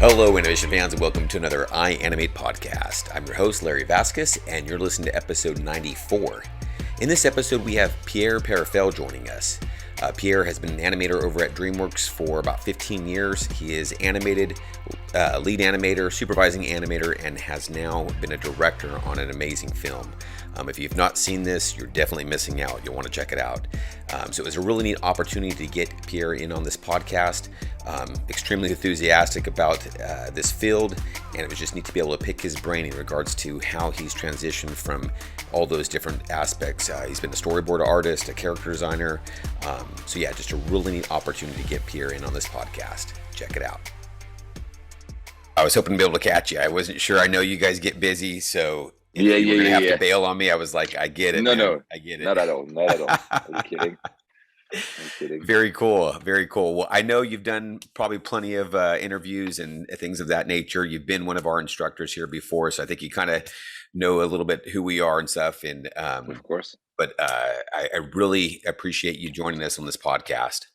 Hello, animation fans, and welcome to another iAnimate podcast. I'm your host, Larry Vasquez, and you're listening to episode 94. In this episode, we have Pierre Perifel joining us. Pierre has been an animator over at Dreamworks for about 15 years. He is animated, lead animator, supervising animator, and has now been a director on an amazing film. If you've not seen this, you're definitely missing out. You'll want to check it out. So it was a really neat opportunity to get Pierre in on this podcast. Extremely enthusiastic about this field, and it was just neat to be able to pick his brain in regards to how he's transitioned from all those different aspects. He's been a storyboard artist, a character designer. So yeah, just a really neat opportunity to get Pierre in on this podcast. Check it out. I was hoping to be able to catch you. I wasn't sure. I know you guys get busy, so if you were gonna have to bail on me, I was like, I get it. No, I get it. Not at all. Are you kidding? I'm kidding. Very cool. Very cool. Well, I know you've done probably plenty of interviews and things of that nature. You've been one of our instructors here before, so I think you kind of know a little bit who we are and stuff. And Of course. But I really appreciate you joining us on this podcast.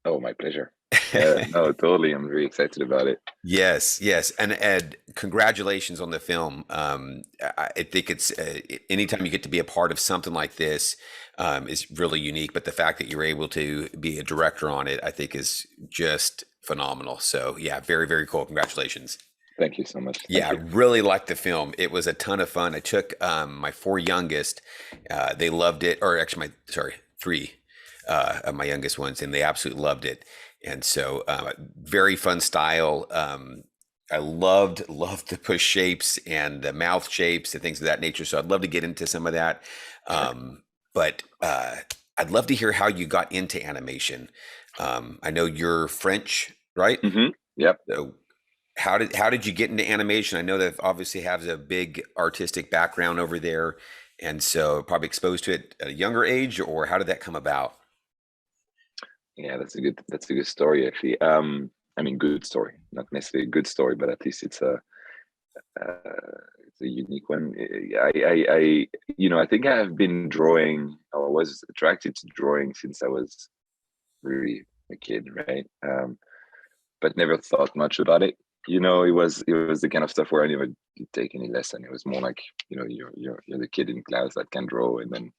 Oh, my pleasure. No, totally. I'm very excited about it. Yes. And Ed, congratulations on the film. I think it's anytime you get to be a part of something like this is really unique. But the fact that you're able to be a director on it, I think is just phenomenal. So yeah, very, very cool. Congratulations. Thank you so much. I really liked the film. It was a ton of fun. I took my four youngest. They loved it. Or actually, three of my youngest ones, and they absolutely loved it. And so very fun style. I loved the push shapes and the mouth shapes and things of that nature. So I'd love to get into some of that. But I'd love to hear how you got into animation. I know you're French, right? Mm-hmm. Yep. So how did you get into animation? I know that obviously has a big artistic background over there. And so probably exposed to it at a younger age, or how did that come about? Yeah, that's a good story actually. I mean, good story, not necessarily a good story, but at least it's a unique one. I think I have been drawing. I was attracted to drawing since I was really a kid, right? But never thought much about it. It was the kind of stuff where I never did take any lesson. It was more like, you're the kid in class that can draw, and then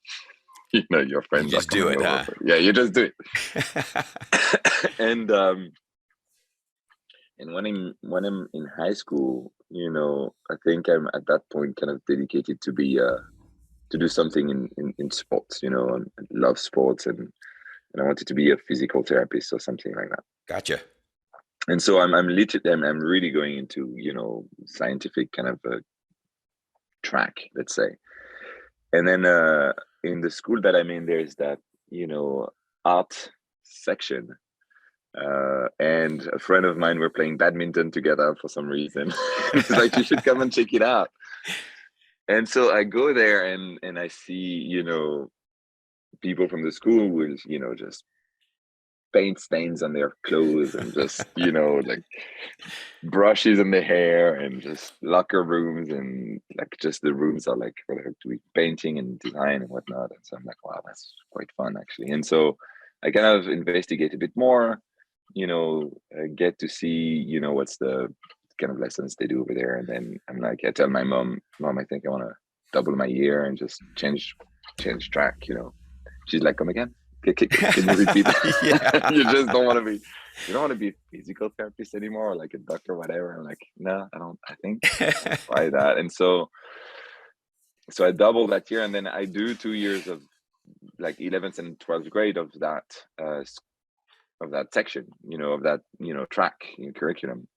your friends just do it, huh? Yeah, you just do it. And when I'm in high school, I think I'm at that point kind of dedicated to be to do something in sports. I love sports, and I wanted to be a physical therapist or something like that. Gotcha. And so I'm really going into scientific kind of a track, let's say. And then in the school that I'm in, there's that art section, and a friend of mine were playing badminton together for some reason. It's like, you should come and check it out. And so I go there, and I see people from the school with just paint stains on their clothes, and just like brushes in the hair, and just locker rooms, and like just the rooms are like where they're doing painting and design and whatnot. And so I'm like, wow, that's quite fun actually. And so I kind of investigate a bit more, get to see what's the kind of lessons they do over there. And then I'm like, I tell my mom, I think I want to double my year and just change track. She's like, come again? Can you repeat that? Yeah. You just don't want to be a physical therapist anymore, or like a doctor or whatever. I'm like, no, I think I'll try that. And so I double that year, and then I do 2 years of like 11th and 12th grade of that section, of that track curriculum.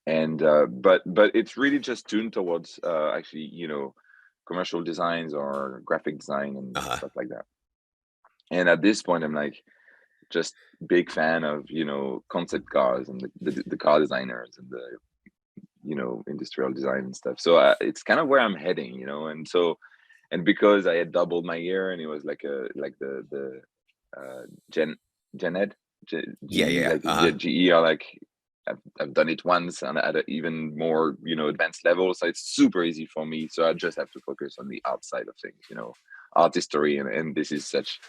And but it's really just tuned towards actually commercial designs or graphic design and stuff like that. And at this point, I'm like, just big fan of concept cars and the car designers and the industrial design and stuff. So it's kind of where I'm heading, and because I had doubled my year, and it was like the Gen Ed, GE are like, I've done it once and at an even more advanced level, so it's super easy for me. So I just have to focus on the outside of things, art history, and this is such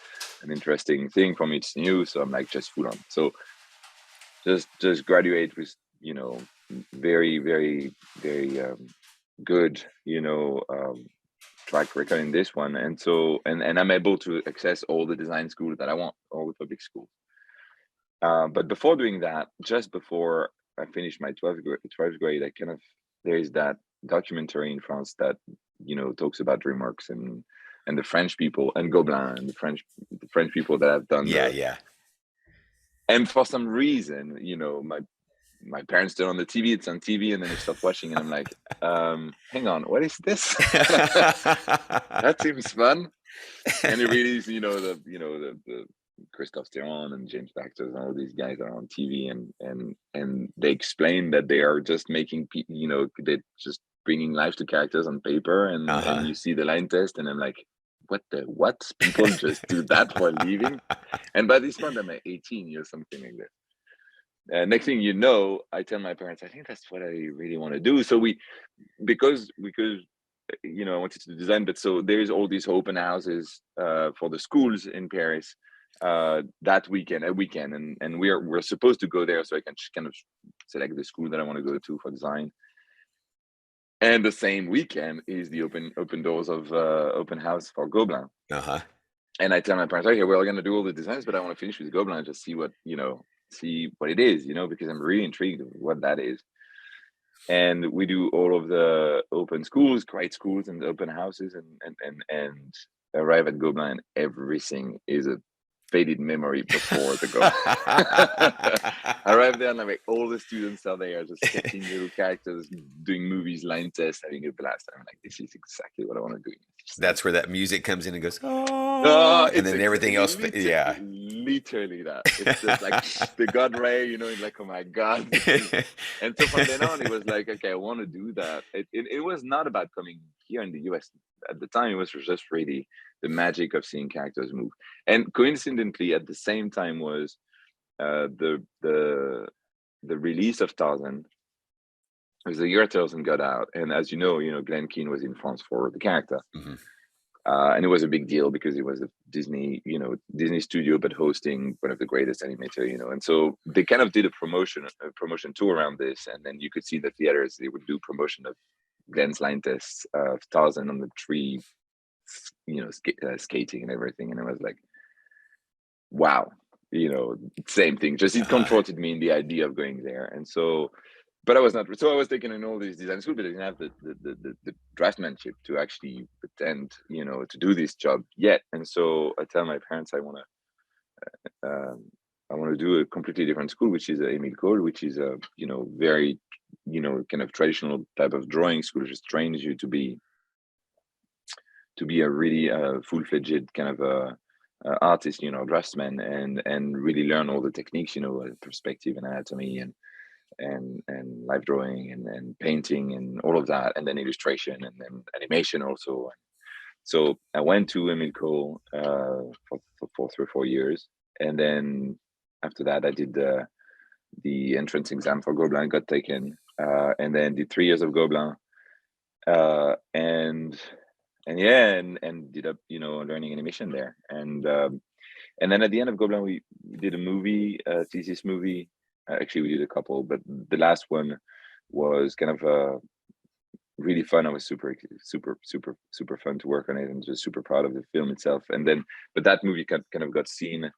an interesting thing for me. It's new, so I'm like just full on. So just graduate with you know, very, very, very good, track record in this one. And so, and I'm able to access all the design schools that I want, all the public schools. But before doing that, just before I finished my 12th grade, there is that documentary in France that, talks about Dreamworks and the French people and Gobelins and the French people that have done Yeah. And for some reason, my parents turn on the TV, it's on TV, and then they start watching, and I'm like, hang on, what is this? That seems fun. And it really is, the Christophe Theron and James Baxter and all these guys are on TV, and they explain that they are just making, they're just bringing life to characters on paper, and you see the line test, and I'm like, what? People just do that for a living? And by this point, I'm at 18 or something like that. Next thing you know, I tell my parents, I think that's what I really want to do. So because I wanted to design, but so there's all these open houses for the schools in Paris that weekend, and we're supposed to go there so I can kind of select the school that I want to go to for design. And the same weekend is the open doors of open house for Gobelins. And I tell my parents, okay, we're going to do all the designs, but I want to finish with Gobelins and just see what it is, because I'm really intrigued with what that is. And we do all of the open schools, great schools, and open houses, and arrive at Gobelins, and everything is a faded memory before the go. I arrived there, and I'm like, all the students are there, just sketching little characters, doing movies, line tests, having a blast. I'm like, this is exactly what I want to do. That's where that music comes in and goes, and then everything else. Literally that. It's just like the God Ray, like, oh my God. And so from then on, it was like, okay, I want to do that. It was not about coming here in the US. At the time, it was just really the magic of seeing characters move. And coincidentally, at the same time was the release of Tarzan. It was the year Tarzan got out, and as you know, Glenn Keane was in France for the character, and it was a big deal because it was a Disney studio, but hosting one of the greatest animator, and so they kind of did a promotion tour around this, and then you could see the theaters, they would do promotion of Glenn's line tests of Tarzan on the tree, skating and everything, and I was like, wow, same thing. Just it comforted me in the idea of going there, and so. But I was not. So I was taking in all these design schools, but I didn't have the draftsmanship to actually pretend, to do this job yet. And so I tell my parents I want to do a completely different school, which is Émile Cole, which is a very kind of traditional type of drawing school. It just trains you to be a really full-fledged kind of artist, draftsman, and really learn all the techniques, perspective and anatomy and live drawing and painting and all of that, and then illustration and then animation also. So I went to Émile Cole for 3 or 4 years, and then after that I did the entrance exam for Gobelins, got taken, and then did 3 years of Gobelins, and ended up learning animation there, and then at the end of Gobelins we did a movie, a thesis movie. Actually, we did a couple, but the last one was kind of really fun. I was super fun to work on it, and just super proud of the film itself. And then, but that movie kind of got seen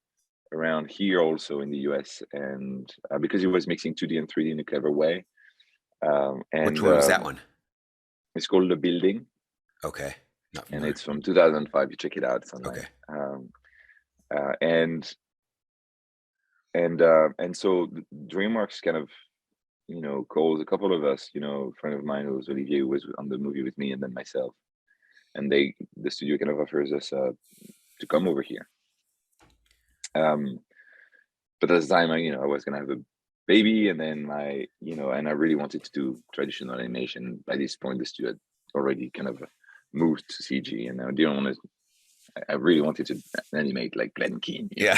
around here also in the US, and because it was mixing 2D and 3D in a clever way. And which one was that one? It's called The Building. Okay. And it's from 2005. You check it out. It's online. Okay. And so Dreamworks kind of, calls a couple of us, a friend of mine who was Olivier, who was on the movie with me, and then myself. And the studio kind of offers us to come over here. But at the time, I was going to have a baby, and then and I really wanted to do traditional animation. By this point, the studio had already kind of moved to CG, and I didn't want to. I really wanted to animate like Glenn Keane. Yeah.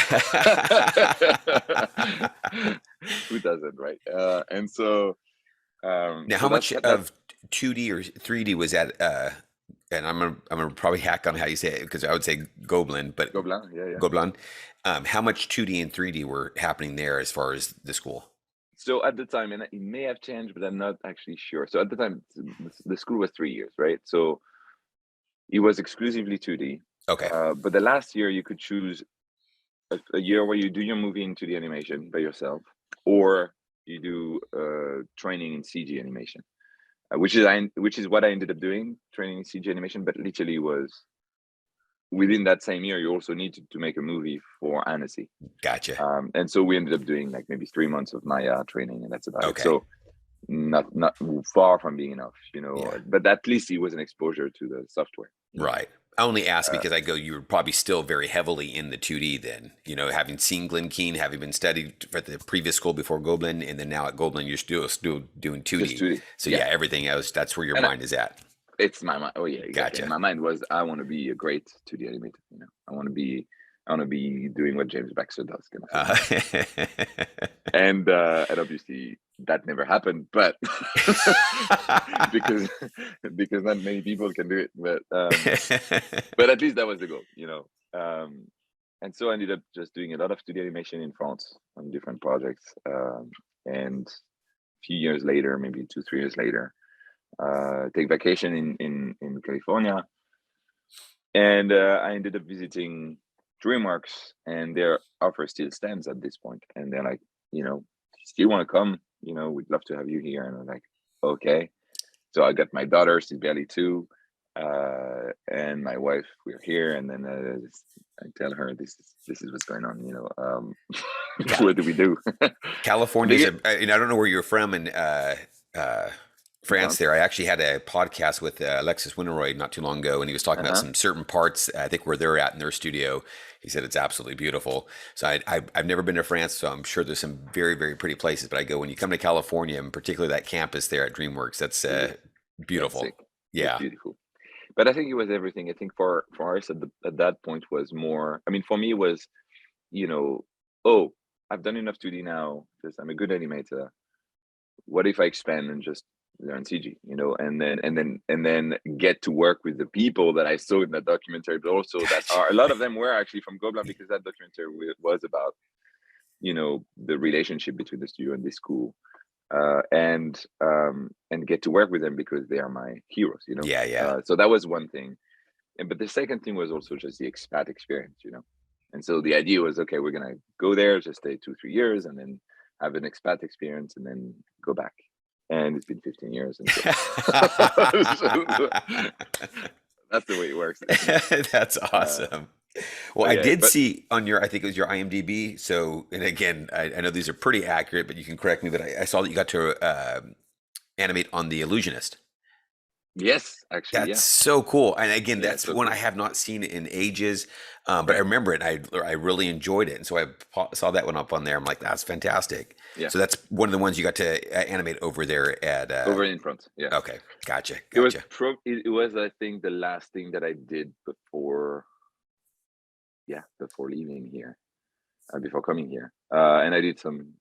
Who doesn't, right? And so now, how much of 2D or 3D was that? And I'm gonna probably hack on how you say it, because I would say Gobelin, but Gobelin, yeah. Gobelin. How much 2D and 3D were happening there as far as the school? So at the time, and it may have changed, but I'm not actually sure. So at the time, the school was 3 years, right? So it was exclusively 2D. Okay. But the last year, you could choose a year where you do your movie in 2D animation by yourself, or you do training in CG animation, which is what I ended up doing, training in CG animation. But literally was within that same year, you also need to make a movie for Annecy. Gotcha. And so we ended up doing like maybe 3 months of Maya training, and that's about it. Okay. So not far from being enough, Yeah. but at least it was an exposure to the software. Right. I only asked because you were probably still very heavily in the 2D then, having seen Glen Keane, having been studied at the previous school before Gobelin, and then now at Gobelin, you're still doing 2D. Just 2D. So yeah, everything else, that's where your mind is at. It's my mind. Oh yeah, exactly. Gotcha. My mind was, I want to be a great 2D animator. I want to be doing what James Baxter does, kind of thing. And obviously that never happened, but because not many people can do it. But at least that was the goal, and so I ended up just doing a lot of 2D animation in France on different projects. And a few years later, maybe 2-3 years later, take vacation in California, and I ended up visiting Dreamworks, and their offer still stands at this point. And they're like, still want to come? We'd love to have you here. And I'm like, okay. So I got my daughter, she's barely 2, and my wife. We're here, and then I tell her this is what's going on. What do we do? California. I don't know where you're from, and France there. I actually had a podcast with Alexis Winteroy not too long ago, and he was talking about some certain parts, I think, where they're at in their studio. He said it's absolutely beautiful. So I've never been to France, so I'm sure there's some very, very pretty places. But when you come to California, and particularly that campus there at Dreamworks, that's beautiful. That's yeah. It's beautiful. But I think it was everything. I think for us at that point was more, for me it was, I've done enough 2D now because I'm a good animator. What if I expand and just learn CG, and then get to work with the people that I saw in that documentary, but also that a lot of them were actually from Gobelins, because that documentary was about, the relationship between the studio and the school, and get to work with them because they are my heroes, Yeah. So that was one thing, but the second thing was also just the expat experience, and so the idea was, okay, we're gonna go there, just stay 2-3 years, and then have an expat experience, and then go back. And it's been 15 years. And so that's the way it works. That's awesome. Well, I did see on your, I think it was your IMDb. So, and again, I know these are pretty accurate, but you can correct me. But I saw that you got to animate on The Illusionist. Yes, actually, that's so cool. And again, that's so one cool. I have not seen in ages, but I remember it. And I really enjoyed it, and so I saw that one up on there. I'm like, that's fantastic. Yeah. So that's one of the ones you got to animate over there at over in front. Yeah. Okay, gotcha. It was I think the last thing that I did before leaving here, before coming here, and I did some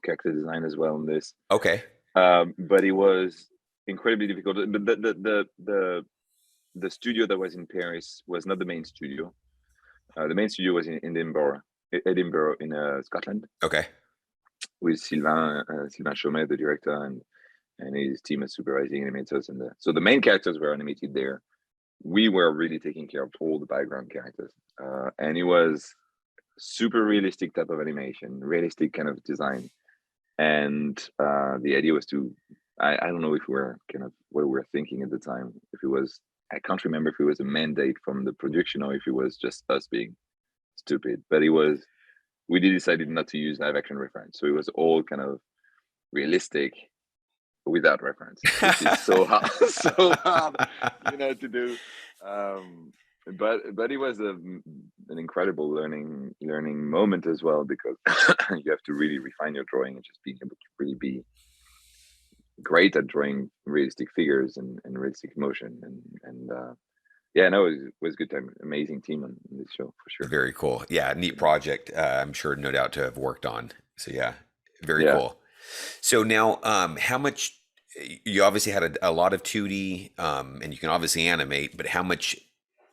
character design as well on this. Okay. But it was incredibly difficult. But the studio that was in Paris was not the main studio. The main studio was in Edinburgh in Scotland. Okay. With Sylvain Chaumet, the director, and his team of supervising animators, so the main characters were animated there. We were really taking care of all the background characters, and it was super realistic type of animation, realistic kind of design, and the idea was to. I don't know if we were kind of what we were thinking at the time. If it was, I can't remember if it was a mandate from the production or if it was just us being stupid. But it was, we decided not to use live action reference, so it was all kind of realistic without reference, which is so hard, to do. But it was an incredible learning moment as well, because you have to really refine your drawing and just being able to really be great at drawing realistic figures and realistic motion, and it was a good time. Amazing team on this show for sure. Very cool. Yeah, neat project. I'm sure, no doubt, to have worked on. So very cool. So now, how much? You obviously had a lot of 2D, and you can obviously animate, but how much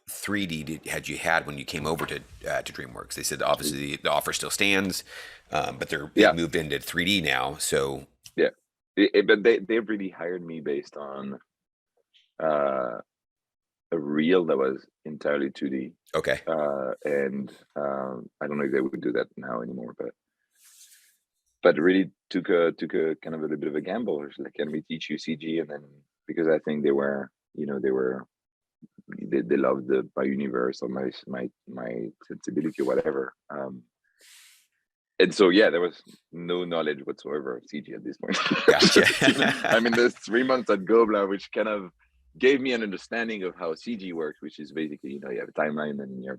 3D had you had when you came over to DreamWorks? They said obviously the offer still stands, but they've Yeah, moved into 3D now. So yeah. But they really hired me based on uh, a reel that was entirely 2D. okay, And I don't know if they would do that now anymore, but really took a kind of a little bit of a gamble. It's like, can we teach you CG? And then because I think they were, they loved my universe or my sensibility or whatever. And so yeah, there was no knowledge whatsoever of CG at this point. gotcha. I mean, there's 3 months at Gobelins, which kind of gave me an understanding of how CG works, which is basically, you have a timeline and you have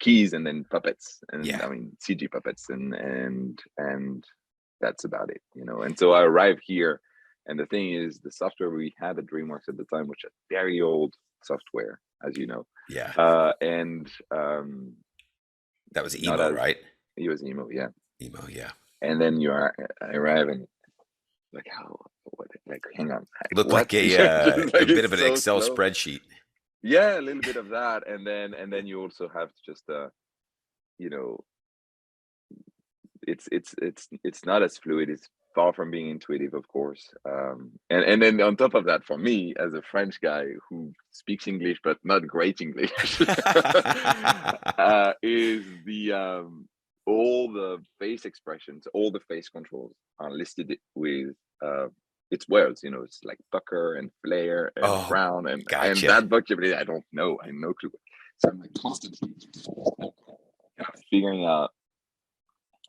keys and then puppets, and Yeah, I mean CG puppets, and that's about it. And so I arrived here, and the thing is, the software we had at DreamWorks at the time, which is very old software, as you know, yeah. and That was not emo, as right? it was emo, yeah. Emo, yeah. And then I arrive and like, how, what, like, hang on, Looked what? like a Just like, bit of it's an so Excel slow. spreadsheet. Yeah, a little bit of that, and then you also have to just you know it's not as fluid. It's far from being intuitive, of course. And then on top of that, for me as a French guy who speaks English but not great English, is the all the face expressions, all the face controls are listed with it's words. It's like pucker and flare and Oh, frown, and gotcha. that vocabulary I don't know. I have no clue. So I'm like constantly figuring out.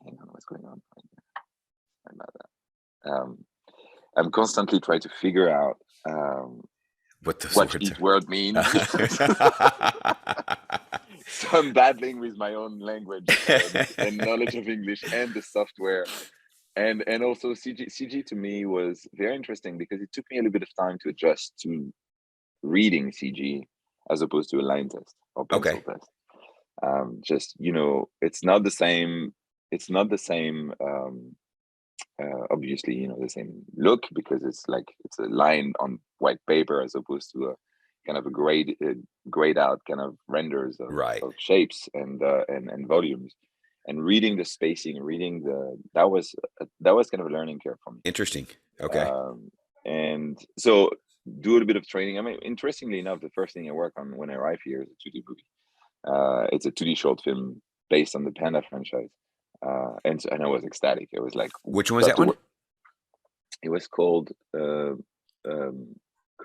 Hang on, what's going on? Sorry about that. I'm constantly trying to figure out What those what words each word means. So I'm battling with my own language and knowledge of English and the software, and also CG to me was very interesting because it took me a little bit of time to adjust to reading CG as opposed to a line test or Okay. pencil test. Just it's not the same. It's not the same. Obviously, the same look because it's a line on white paper as opposed to a kind of a grayed out kind of renders Right. of shapes and volumes, and reading the spacing, reading that was kind of a learning curve for me. Interesting. Okay. And so do a little bit of training. I mean, interestingly enough, the first thing I work on when I arrive here is a 2D movie. It's a 2D short film based on the Panda franchise. And I was ecstatic. It was like, Which one was got that to one? work. It was called Kung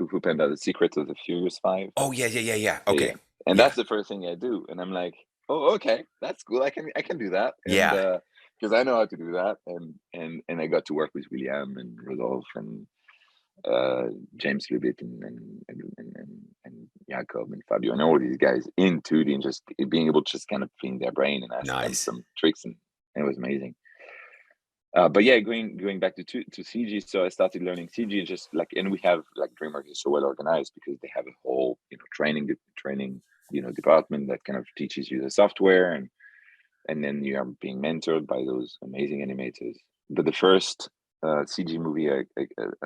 Fu Panda: The Secret of the Furious Five. Oh, yeah, yeah, yeah, yeah. Yeah, yeah. Okay. And Yeah. that's the first thing I do, and I'm like, oh, okay, that's cool. I can do that, and Yeah. because I know how to do that, and I got to work with William and Rodolphe and James Lubit and Jacob and Fabio and all these guys in 2D, and just being able to just kind of clean their brain and ask them Nice. some tricks, and it was amazing. But yeah, going back to CG, so I started learning CG just like, and we have like DreamWorks is so well organized because they have a whole training department that kind of teaches you the software, and then you are being mentored by those amazing animators. But the first CG movie I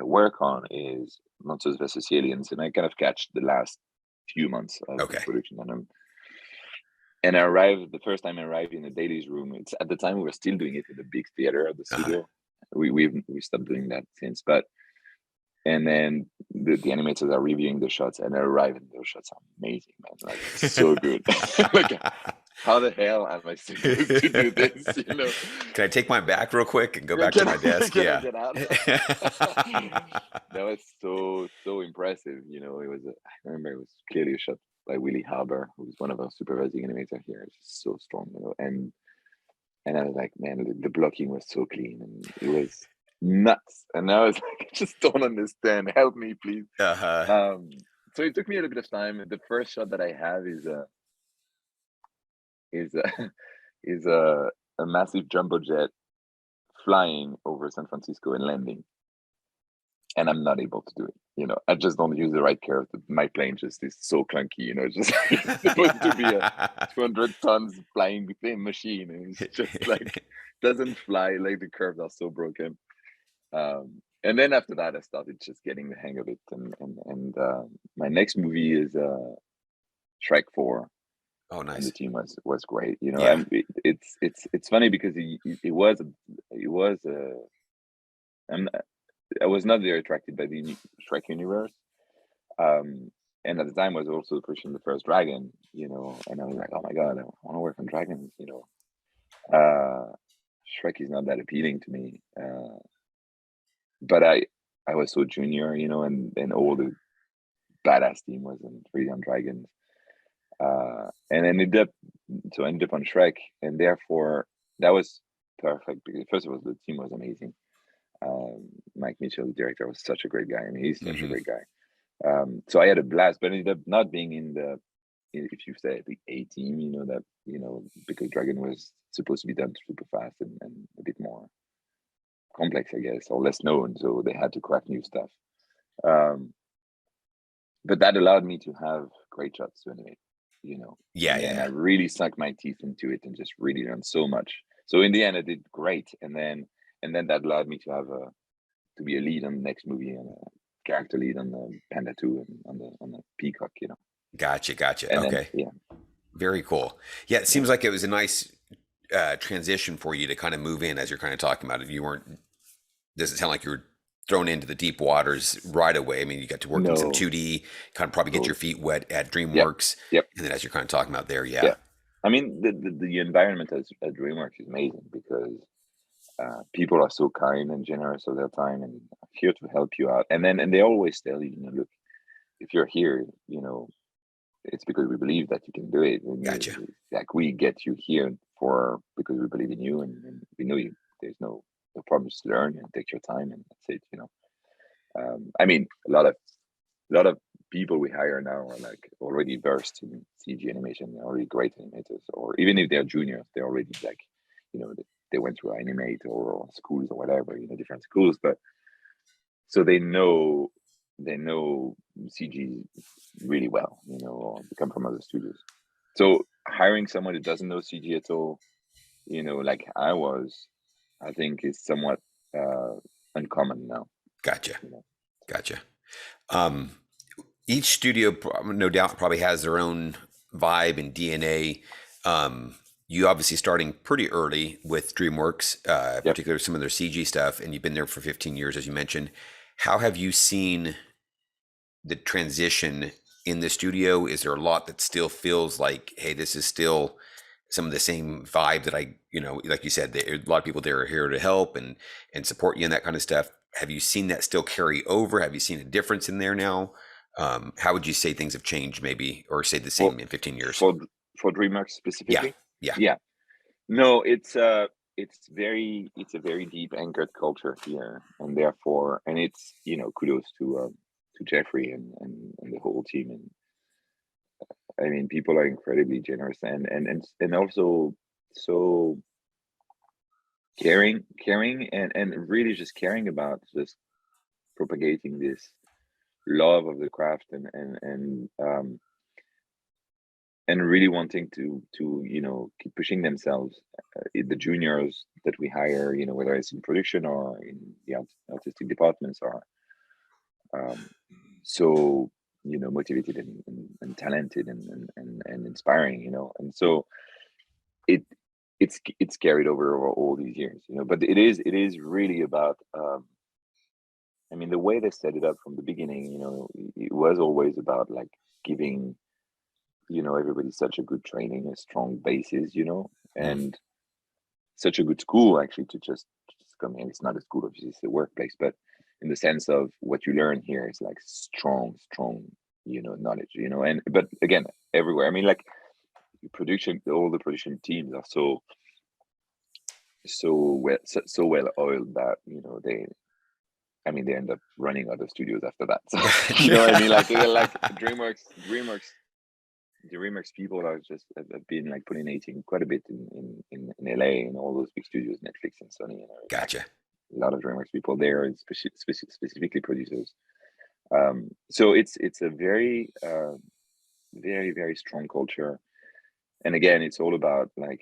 work on is Monsters vs Aliens, and I kind of catch the last few months of Okay. production on them. And I arrived the first time I arrived in the dailies room. It's at the time we were still doing it at the big theater at the studio. We stopped doing that since, but and then the animators are reviewing the shots, and I arrive and those shots are amazing, man. Like so good. Like, how the hell am I supposed to do this? Can I take mine back real quick and go back to Can my desk? can I Yeah. get out? That was so impressive. It was. I remember it was clearly a shot by Willie Harbour, who's one of our supervising animators here. It's just so strong, and I was like, man, the blocking was so clean, and it was nuts. And I was like, I just don't understand. Help me, please. Uh-huh. So it took me a little bit of time. The first shot that I have is is a massive jumbo jet flying over San Francisco and landing, and I'm not able to do it. I just don't use the right curve. My plane just is so clunky. It's just it's supposed to be a 200 tons flying machine, and it's just like doesn't fly. Like the curves are so broken. And then after that, I started just getting the hang of it. And my next movie is Shrek 4, Oh, and the nice. team was great. You know, Yeah. and it's funny because it was I'm not, I was not very attracted by the Shrek universe. And at the time was also pushing the first Dragon, you know, and I was like, oh my god, I want to work on dragons, you know. Shrek is not that appealing to me, but I was so junior, you know, and all the badass team was in 3D on dragons, and ended up on Shrek, and therefore that was perfect because first of all the team was amazing. Mike Mitchell, the director, was such a great guy. I mean, he's such a Hmm. great guy. So I had a blast, but ended up not being in the, if you say the A team, you know, that, you know, because Dragon was supposed to be done super fast and a bit more complex, I guess, or less known. So they had to craft new stuff. Um, but that allowed me to have great shots to animate, you know, Yeah, and then I yeah. really sunk my teeth into it and just really learned so much. So in the end, I did great, and then that allowed me to have to be a lead on the next movie and a character lead on the Panda 2 and on the Peacock, you know. Gotcha, gotcha. And then Okay. yeah, Very cool. Yeah, it yeah. seems like it was a nice transition for you to kind of move in as you're kind of talking about it. You weren't, doesn't sound like you were thrown into the deep waters right away. I mean, you got to work in some No, 2D, kind of probably get your totally. feet wet at Yeah, DreamWorks. yep, And then as you're kind of talking about there, yeah. yeah. I mean, the environment at Dreamworks is amazing because people are so kind and generous of their time and here to help you out. And they always tell you, you know, look, if you're here, you know, it's because we believe that you can do it. And Gotcha. like we get you here for because we believe in you and we know you. There's no problems to learn and take your time and that's it. You know, I mean, a lot of people we hire now are like already versed in CG animation. They're already great animators, or even if they're juniors, they're already like, you know, they went through iAnimate or schools or whatever, you know, different schools. But so they know CG really well, you know, or they come from other studios. So hiring someone who doesn't know CG at all, you know, like I think is somewhat uh, uncommon now. Gotcha. You know, Gotcha. Um, each studio, no doubt, probably has their own vibe and DNA. You obviously starting pretty early with DreamWorks, yep. particularly some of their CG stuff, and you've been there for 15 years, as you mentioned. How have you seen the transition in the studio? Is there a lot that still feels like, hey, this is still some of the same vibe that like you said, a lot of people there are here to help and support you and that kind of stuff. Have you seen that still carry over? Have you seen a difference in there now? How would you say things have changed, maybe, or stayed the For same in 15 years? for for DreamWorks Yeah, specifically, yeah, yeah. No, it's a very deep anchored culture here, and therefore, and it's, you know, kudos to Jeffrey and the whole team. And I mean, people are incredibly generous and also so caring and really just caring about just propagating this love of the craft and really wanting to you know keep pushing themselves. The juniors that we hire, you know, whether it's in production or in the artistic departments, are um, so, you know, motivated and talented and inspiring, you know. And so it it's carried over all these years, you know. But it is really about I mean, the way they set it up from the beginning, you know, it was always about like giving, you know, everybody such a good training, a strong basis, you know, mm, and such a good school actually to just come here. It's not a school, obviously, it's a workplace, but in the sense of what you learn here is like strong, you know, knowledge, you know. And but again, everywhere. I mean, like production, all the production teams are so well oiled that, you know, I mean, they end up running other studios after that. So you know what I mean? Like DreamWorks people are just have been like pollinating quite a bit in LA and all those big studios, Netflix and Sony, and like gotcha. a lot of DreamWorks people there, and specifically producers. So it's a very strong culture, and again, it's all about like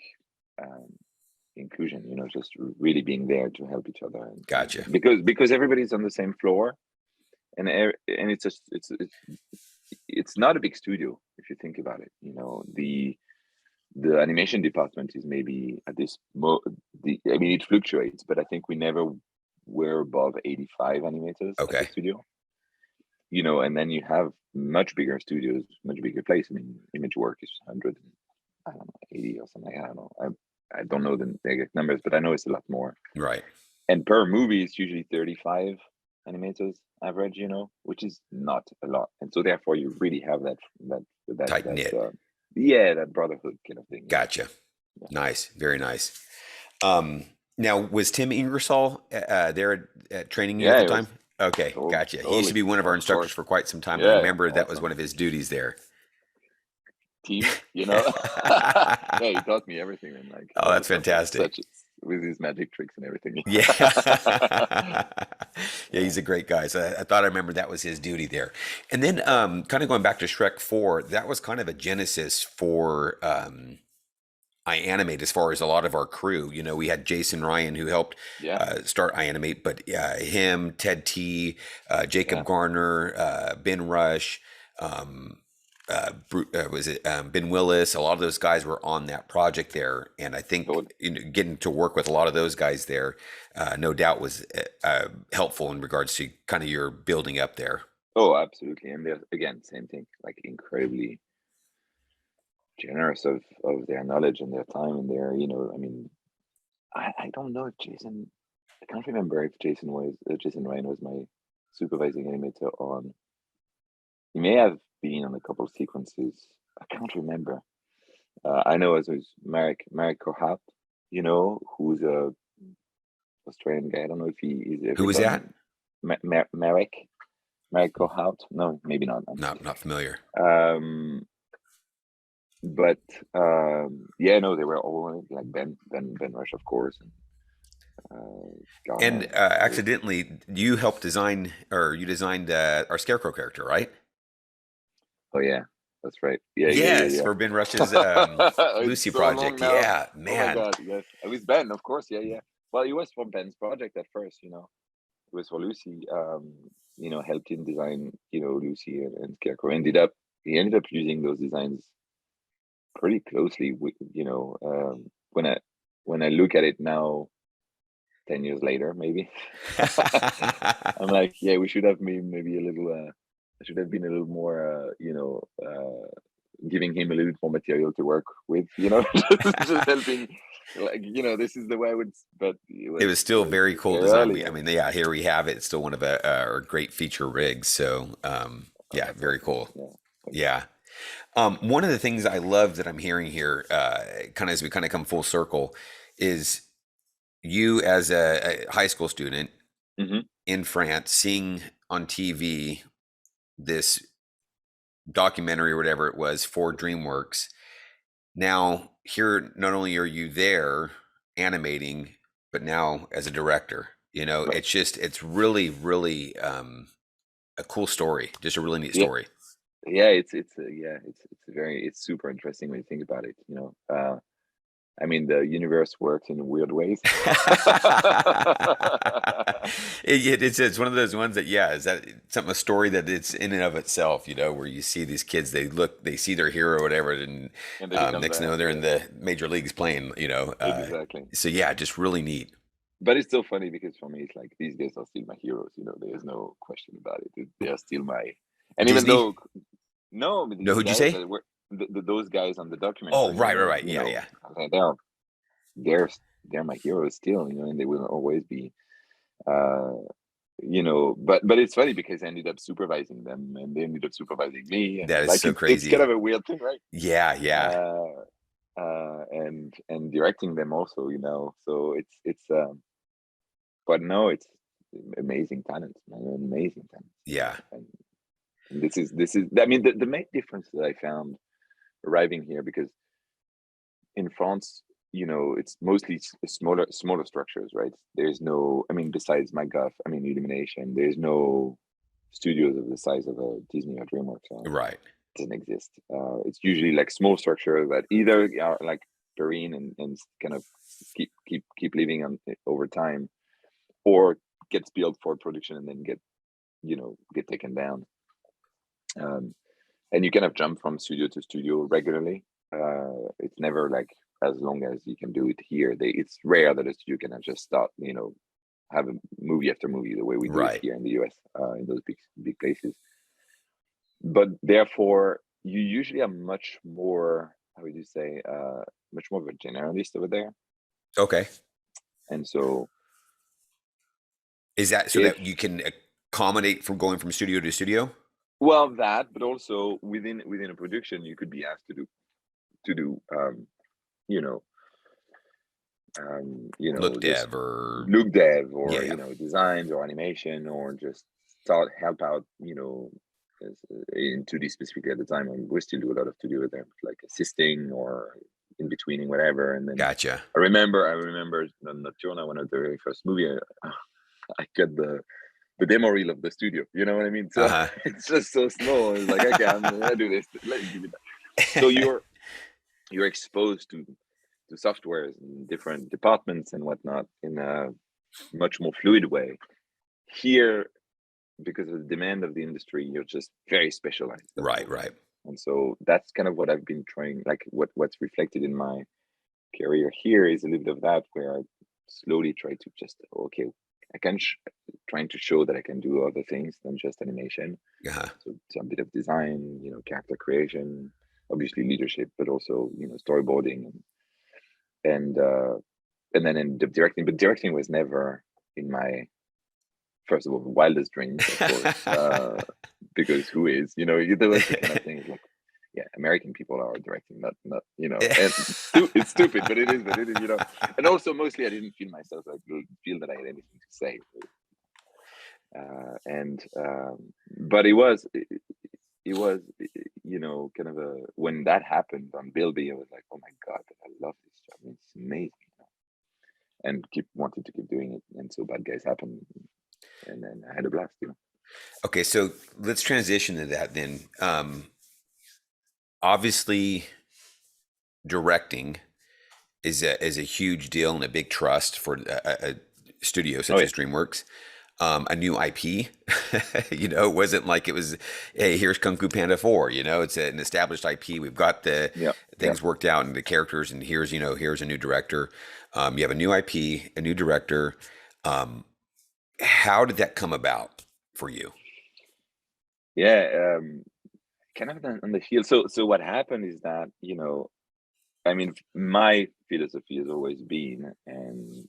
um, inclusion. You know, just really being there to help each other, Gotcha. because everybody's on the same floor, and it's just it's it's not a big studio if you think about it. The animation department is maybe at this I mean, it fluctuates, but I think we never were above 85 animators at the Okay. studio. And then you have much bigger studios, much bigger place. I mean, ImageWork is 100, I don't know, 80 or something. I don't know. I don't know the exact numbers, but I know it's a lot more. Right. And per movie, it's usually 35 animators average, which is not a lot. And so therefore, you really have that Tight knit. that brotherhood kind of thing. Gotcha. Yeah. Nice. Very nice. Now, was Tim Ingersoll there at training you at the time? Okay, gotcha. Totally. He used to be one of our instructors for quite some time. Yeah, I remember that was one of his duties there. Team, yeah, he taught me everything. And oh, that's fantastic. With his magic tricks and everything. Yeah. Yeah, he's a great guy. So I thought I remembered that was his duty there. And then kind of going back to Shrek 4, that was kind of a genesis for iAnimate as far as a lot of our crew. We had Jason Ryan who helped start iAnimate, but him, Ted T, Jacob Garner, Ben Rush, Ben Willis, a lot of those guys were on that project there. And I think getting to work with a lot of those guys there, no doubt was helpful in regards to kind of your building up there. Oh, absolutely. And they're, again, same thing, like incredibly generous of their knowledge and their time and their, I mean, I don't know if Jason, I can't remember if Jason Ryan was my supervising animator on. He may have been on a couple of sequences. I can't remember. I know it was Marek Kohat, who's a Australian guy. I don't know if he is. Who was that? Marek Kohat. No, maybe not. Not familiar. But they were all like Ben Rush, of course. And accidentally, you helped design, or you designed our Scarecrow character, right? Oh yeah, that's right. Yeah, yes, yeah. for Ben Rush's Lucy project. Yeah, man. Oh my God, yes. It was Ben, of course. Yeah. Well, it was for Ben's project at first. It was for Lucy. Helped him design, Lucy and Scarecrow. He ended up using those designs pretty closely. When I look at it now, 10 years later, maybe I'm like, yeah, we should have maybe a little. I should have been a little more, giving him a little bit more material to work with, just helping. This is the way I would. But it was still very cool design. I mean, here we have it. It's still one of our great feature rigs. So, very cool. Yeah. One of the things I love that I'm hearing here, kind of as we kind of come full circle, is you as a high school student in France, seeing on TV this documentary or whatever it was for Dreamworks. Now here, not only are you there animating, but now as a director, right. It's really, really a cool story, just a really neat story. Yeah, it's super interesting when you think about it. I mean, the universe works in weird ways. It's one of those ones that, is that a story that it's in and of itself, where you see these kids, they see their hero or whatever, and next thing they're in the major leagues playing, Exactly. So just really neat. But it's so funny because for me, it's like, these guys are still my heroes. There's no question about it. They're still my, and Disney? Even though, no, who'd you say? Those guys on the documentary. Oh, right. Yeah. They're my heroes still, and they will always be. But it's funny because I ended up supervising them, and they ended up supervising me. And that is so crazy. It's kind of a weird thing, right? Yeah. And directing them also, So it's but no, it's amazing talent, man, amazing talent. Yeah. And this is. I mean, the main difference that I found arriving here, because in France, it's mostly smaller structures, right? There's no, I mean, besides Illumination, there's no studios of the size of a Disney or Dreamworks. Right. Doesn't exist. It's usually like small structures that either are like serene and kind of keep living on over time, or gets built for production and then get taken down. and you kind of jump from studio to studio regularly. It's never like as long as you can do it here. It's rare that a studio can just start, have a movie after movie the way we do it Right. here in the US, in those big places. But therefore, you usually are much more, how would you say, much more of a generalist over there. Okay. And so, Is that so if that you can accommodate from going from studio to studio? well, that, but also within a production, you could be asked to do, you know, Look just dev or look dev, or yeah. designs or animation, or just start help out, in 2D specifically at the time. And we still do a lot of 2D with them, like assisting or in betweening, whatever. And then Gotcha. I remember Nocturna, one of the very first movie. I got the demo reel of the studio. You know what I mean? So Uh-huh. it's just so small. It's like, okay, I'm gonna do this. Let me give it that. So you're exposed to softwares in different departments and whatnot in a much more fluid way. Here, because of the demand of the industry, you're just very specialized at the Right, whole right. time. And so that's kind of what I've been trying, like what's reflected in my career here is a little bit of that, where I slowly try to just, okay, I can trying to show that I can do other things than just animation. Uh-huh. So a bit of design, character creation, obviously leadership, but also storyboarding, and then in the directing. But directing was never in my, first of all, wildest dreams, of course, because who is, there was the kind of thing like, yeah, American people are directing, not, and it's stupid, but it is what it is. And also mostly I didn't feel myself, I didn't feel that I had anything to say. And but it was, kind of when that happened on Bilby, I was like, oh my God, I love this job. It's amazing. And keep wanting to keep doing it. And so Bad Guys happened, and then I had a blast. Okay, so let's transition to that then. Obviously, directing is a huge deal and a big trust for a studio Oh such yeah, as Dreamworks. A new IP, it wasn't like it was, hey, here's Kung Fu Panda 4, it's an established IP. We've got the yeah, yeah. things worked out and the characters, and here's a new director. You have a new IP, a new director. How did that come about for you? Yeah, kind of on the field. So what happened is that, I mean, my philosophy has always been, and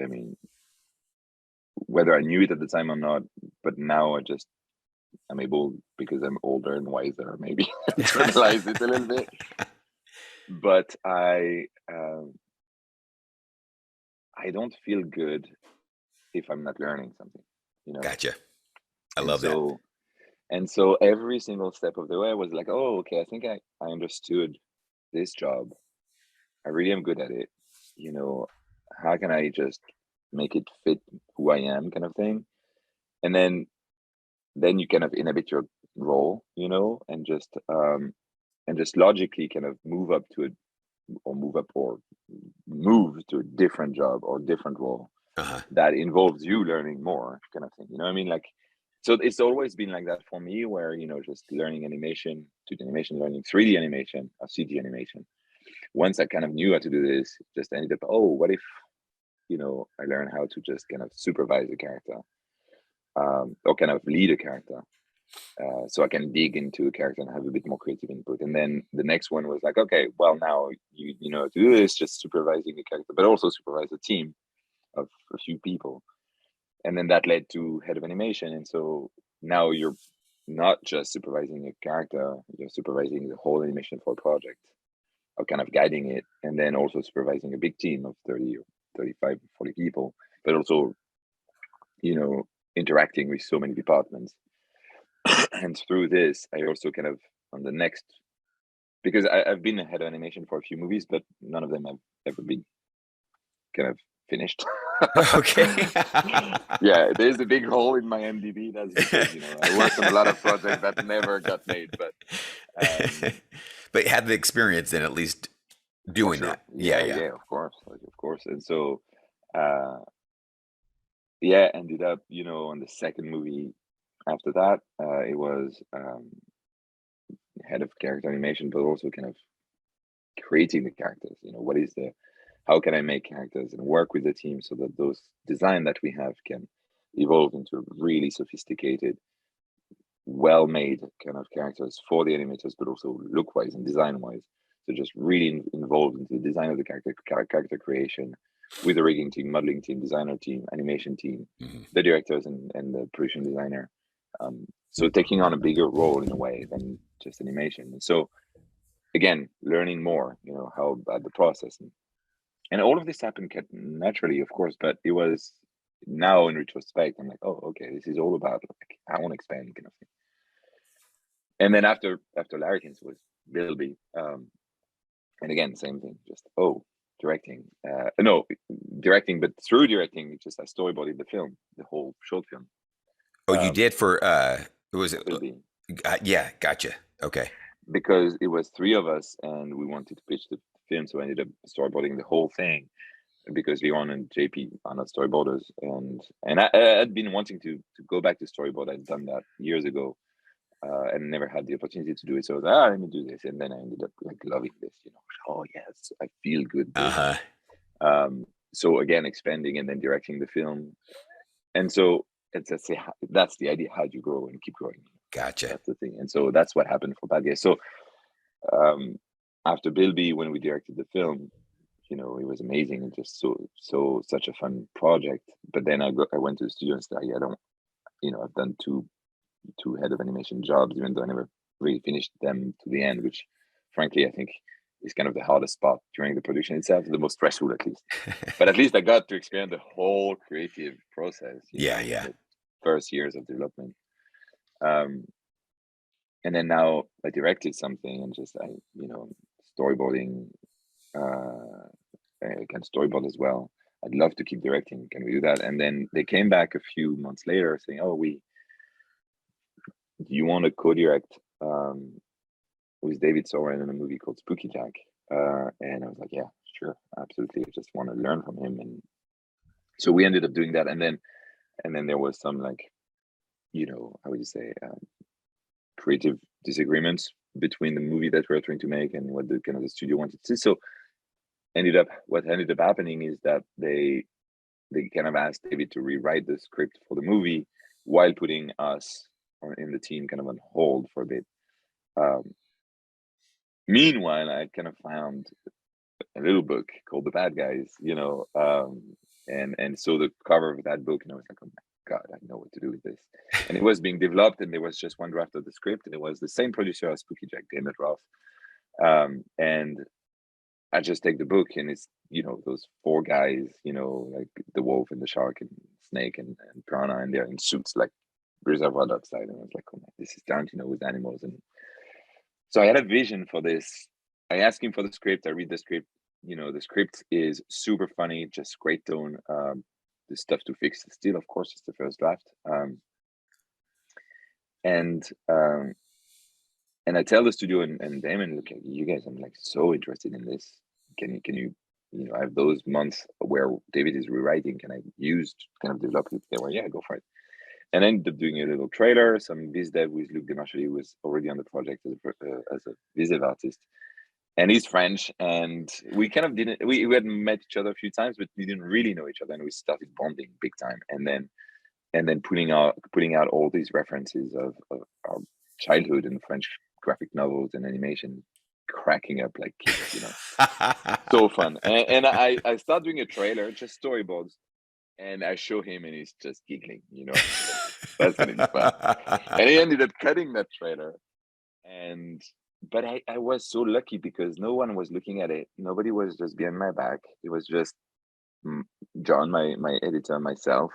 I mean, whether I knew it at the time or not, but now I'm able, because I'm older and wiser, maybe, to analyze it a little bit. But I don't feel good if I'm not learning something, Gotcha. I And love that. so every single step of the way I was like, oh, okay, I think I understood this job. I really am good at it. How can I just make it fit who I am, kind of thing? And then you kind of inhabit your role, and just logically kind of move up to it, or move to a different job or different role Uh-huh. that involves you learning more, kind of thing. You know what I mean? Like, so it's always been like that for me, where, just learning animation, 2D animation, learning 3D animation or CG animation. Once I kind of knew how to do this, just ended up, oh, what if, I learn how to just kind of supervise a character, or kind of lead a character. So I can dig into a character and have a bit more creative input. And then the next one was like, okay, well, now you know how to do this, just supervising a character, but also supervise a team of a few people. And then that led to head of animation. And so now you're not just supervising a character, you're supervising the whole animation for a project, or kind of guiding it, and then also supervising a big team of 30 or 35, 40 people, but also, interacting with so many departments. And through this, I also kind of, on the next, because I've been a head of animation for a few movies, but none of them have ever been kind of finished. Okay. Yeah, there's a big hole in my MDB. That's because, I worked on a lot of projects that never got made, but But you had the experience in at least for doing sure. that. Yeah, Yeah, yeah. yeah, of course. Like, of course. And so, uh, yeah, ended up, on the second movie after that, it was, head of character animation, but also kind of creating the characters. How can I make characters and work with the team so that those design that we have can evolve into really sophisticated, well-made kind of characters for the animators, but also look-wise and design-wise. So just really involved into the design of the character creation with the rigging team, modeling team, designer team, animation team, the directors and the production designer. So taking on a bigger role in a way than just animation. And so again, learning more, how about the process. And all of this happened naturally, of course, but it was now in retrospect, I'm like, oh, okay, this is all about like I want to expand kind of thing. And then after Larrikins was Bilby, and again, same thing, just directing. No, directing, but through directing, just I storyboarded the film, the whole short film. Oh, you did for was it? Bilby. Yeah, gotcha. Okay. Because it was 3 of us, and we wanted to pitch the film, so I ended up storyboarding the whole thing. Because Leon and JP are not storyboarders, and I had been wanting to go back to storyboard. I'd done that years ago, and never had the opportunity to do it. So I was like, let me do this, and then I ended up like loving this. Oh yes, I feel good. So again, expanding and then directing the film, and so that's the idea. How do you grow and keep growing? Gotcha. That's the thing, and so that's what happened for Bad Guys. So after Bilby, when we directed the film, it was amazing and just such a fun project. But then I went to the studio and said, I don't, I've done two head of animation jobs, even though I never really finished them to the end, which frankly I think is kind of the hardest part during the production itself, the most stressful at least. But at least I got to experience the whole creative process. The first years of development. And then now I directed something and just storyboarding. I can storyboard as well. I'd love to keep directing. Can we do that? And then they came back a few months later saying, do you want to co-direct with David Soren in a movie called Spooky Jack? And I was like, yeah, sure, absolutely. I just want to learn from him. And so we ended up doing that. And then there was some how would you say, creative disagreements between the movie that we were trying to make and what the kind of the studio wanted to see. So what ended up happening is that they kind of asked David to rewrite the script for the movie while putting us in the team kind of on hold for a bit. Meanwhile, I kind of found a little book called The Bad Guys, and so the cover of that book, and I was like, oh my God, I know what to do with this. And it was being developed, and there was just one draft of the script, and it was the same producer as Spooky Jack, David Roth. And I just take the book, and it's those 4 guys, like the wolf and the shark and snake and piranha, and they're in suits like Reservoir Dogs style. And I was like, oh man, this is Tarantino with animals. And so I had a vision for this. I asked him for the script. I read the script. The script is super funny, just great tone. The stuff to fix still, of course, it's the first draft. And I tell the studio and Damon, look, you guys, I'm like so interested in this. Can you I have those months where David is rewriting. Can I use kind of develop it? They were, yeah, go for it. And I ended up doing a little trailer, some biz dev with Luc Demarchelier, who was already on the project as a biz dev artist. And he's French, and we kind of we hadn't met each other a few times, but we didn't really know each other, and we started bonding big time. And then putting out all these references of our childhood and French graphic novels and animation, cracking up like kids, so fun. And I start doing a trailer, just storyboards, and I show him, and he's just giggling, that's gonna be fun. And he ended up cutting that trailer, but I was so lucky because no one was looking at it. Nobody was just behind my back. It was just John, my editor, myself,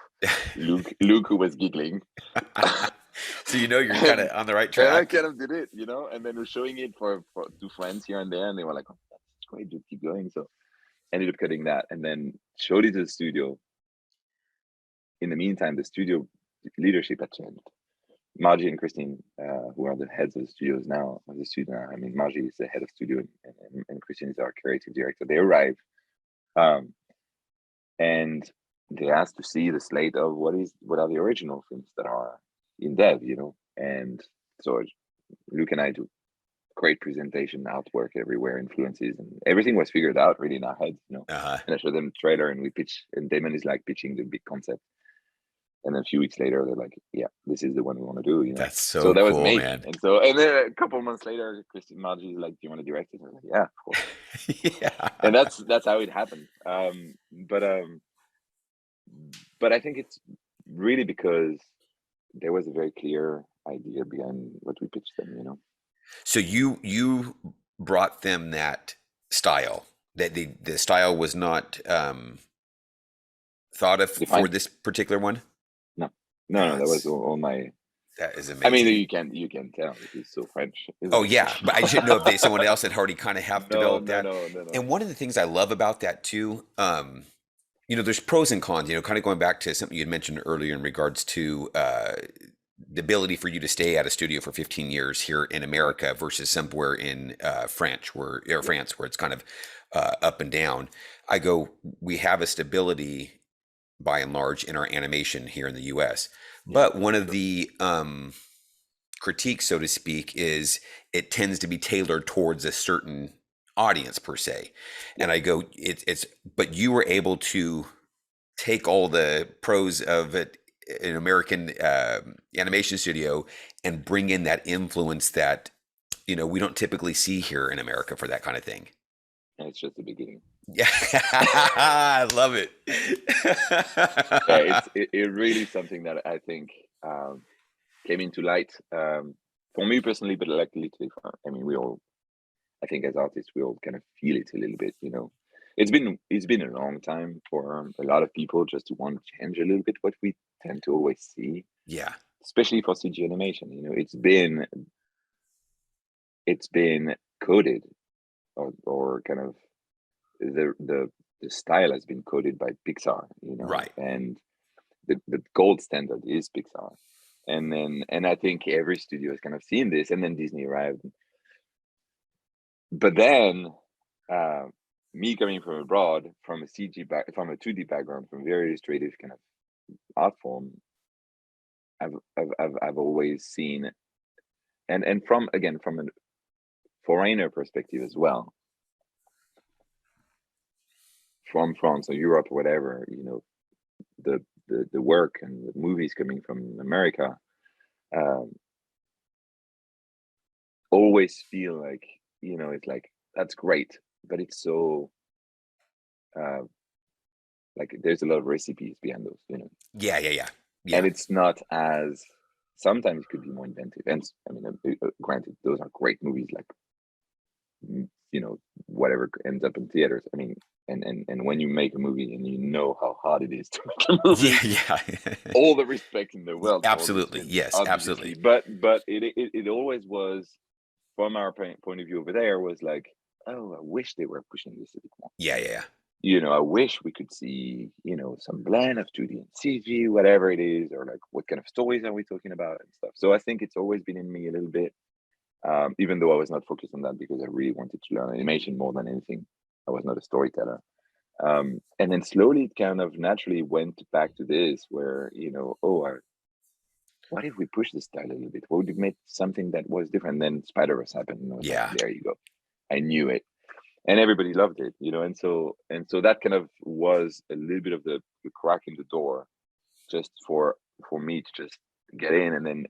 Luke, who was giggling. So you're kind of on the right track. And I kind of did it, and then we're showing it for 2 friends here and there, and they were like, oh, that's great, dude, keep going. So ended up cutting that and then showed it to the studio. In the meantime, the studio leadership had changed. Margie and Christine, who are the heads of the studios now, of the studio. I mean, Margie is the head of studio, and Christine is our creative director. They arrived, and they asked to see the slate of what are the original films that are in dev, And so Luke and I great presentation, artwork everywhere, influences, and everything was figured out really in our heads, you know. Uh-huh. And I showed them the trailer, and we pitch, and Damon is like pitching the big concept. And then a few weeks later, they're like, "Yeah, this is the one we want to do," you know. That's so So that was cool, made, man. and then a couple of months later, Christine Margie is like, "Do you want to direct it?" And I was like, "Yeah, of course." Yeah. And that's how it happened. But I think it's really because there was a very clear idea behind what we pitched them, you know. So you brought them that style, that the style was not thought of for Defined. this particular one? No, that was That's all my. that is I mean, amazing. you can tell it is so French, isn't Oh it? yeah, but I didn't know if someone else had already kind of have No, developed no, that. no, no, no. And one of the things I love about that too, you know, there's pros and cons. You know, kind of going back to something you had mentioned earlier in regards to the ability for you to stay at a studio for 15 years here in America versus somewhere in France, where it's kind of up and down. I go, we have a stability by and large in our animation here in the U.S. But one of the critiques, so to speak, is it tends to be tailored towards a certain audience per se. And I go, it's but you were able to take all the pros of it, an American animation studio, and bring in that influence that, you know, we don't typically see here in America for that kind of thing. And it's just the beginning. Yeah, I love it. Yeah, it really something that I think came into light for me personally, but like literally, I mean, I think as artists, we all kind of feel it a little bit, you know. It's been a long time for a lot of people just to want to change a little bit what we tend to always see. Yeah, Especially for CG animation, you know, it's been coded, or kind of the style has been coded by Pixar, you know, right. and the gold standard is Pixar. And I think every studio has kind of seen this, and then Disney arrived. But then me coming from abroad, from a from a 2D background, from very illustrative kind of art form, I've always seen, and from a foreigner perspective as well, from France or Europe or whatever, you know, the work and the movies coming from America always feel like, you know, it's like, that's great, but it's so like there's a lot of recipes behind those, you know. Yeah. And it's not as, sometimes it could be more inventive. And I mean, granted, those are great movies, like, you know, whatever ends up in theaters. I mean, and when you make a movie and you know how hard it is to make a movie, Yeah. all the respect in the world. Absolutely. Yes, obviously. absolutely. But it always was, from our point of view over there, was like, oh, I wish they were pushing this a bit more. Yeah. You know, I wish we could see, you know, some blend of 2D and CG, whatever it is, or like what kind of stories are we talking about and stuff. So I think it's always been in me a little bit, even though I was not focused on that because I really wanted to learn animation more than anything. I was not a storyteller. And then slowly it kind of naturally went back to this, where, you know, what if we push the style a little bit? What would we make something that was different? And then Spider-Verse happened, and I was like, there you go. I knew it. And everybody loved it, you know, and so that kind of was a little bit of the crack in the door, just for me to just get in, and then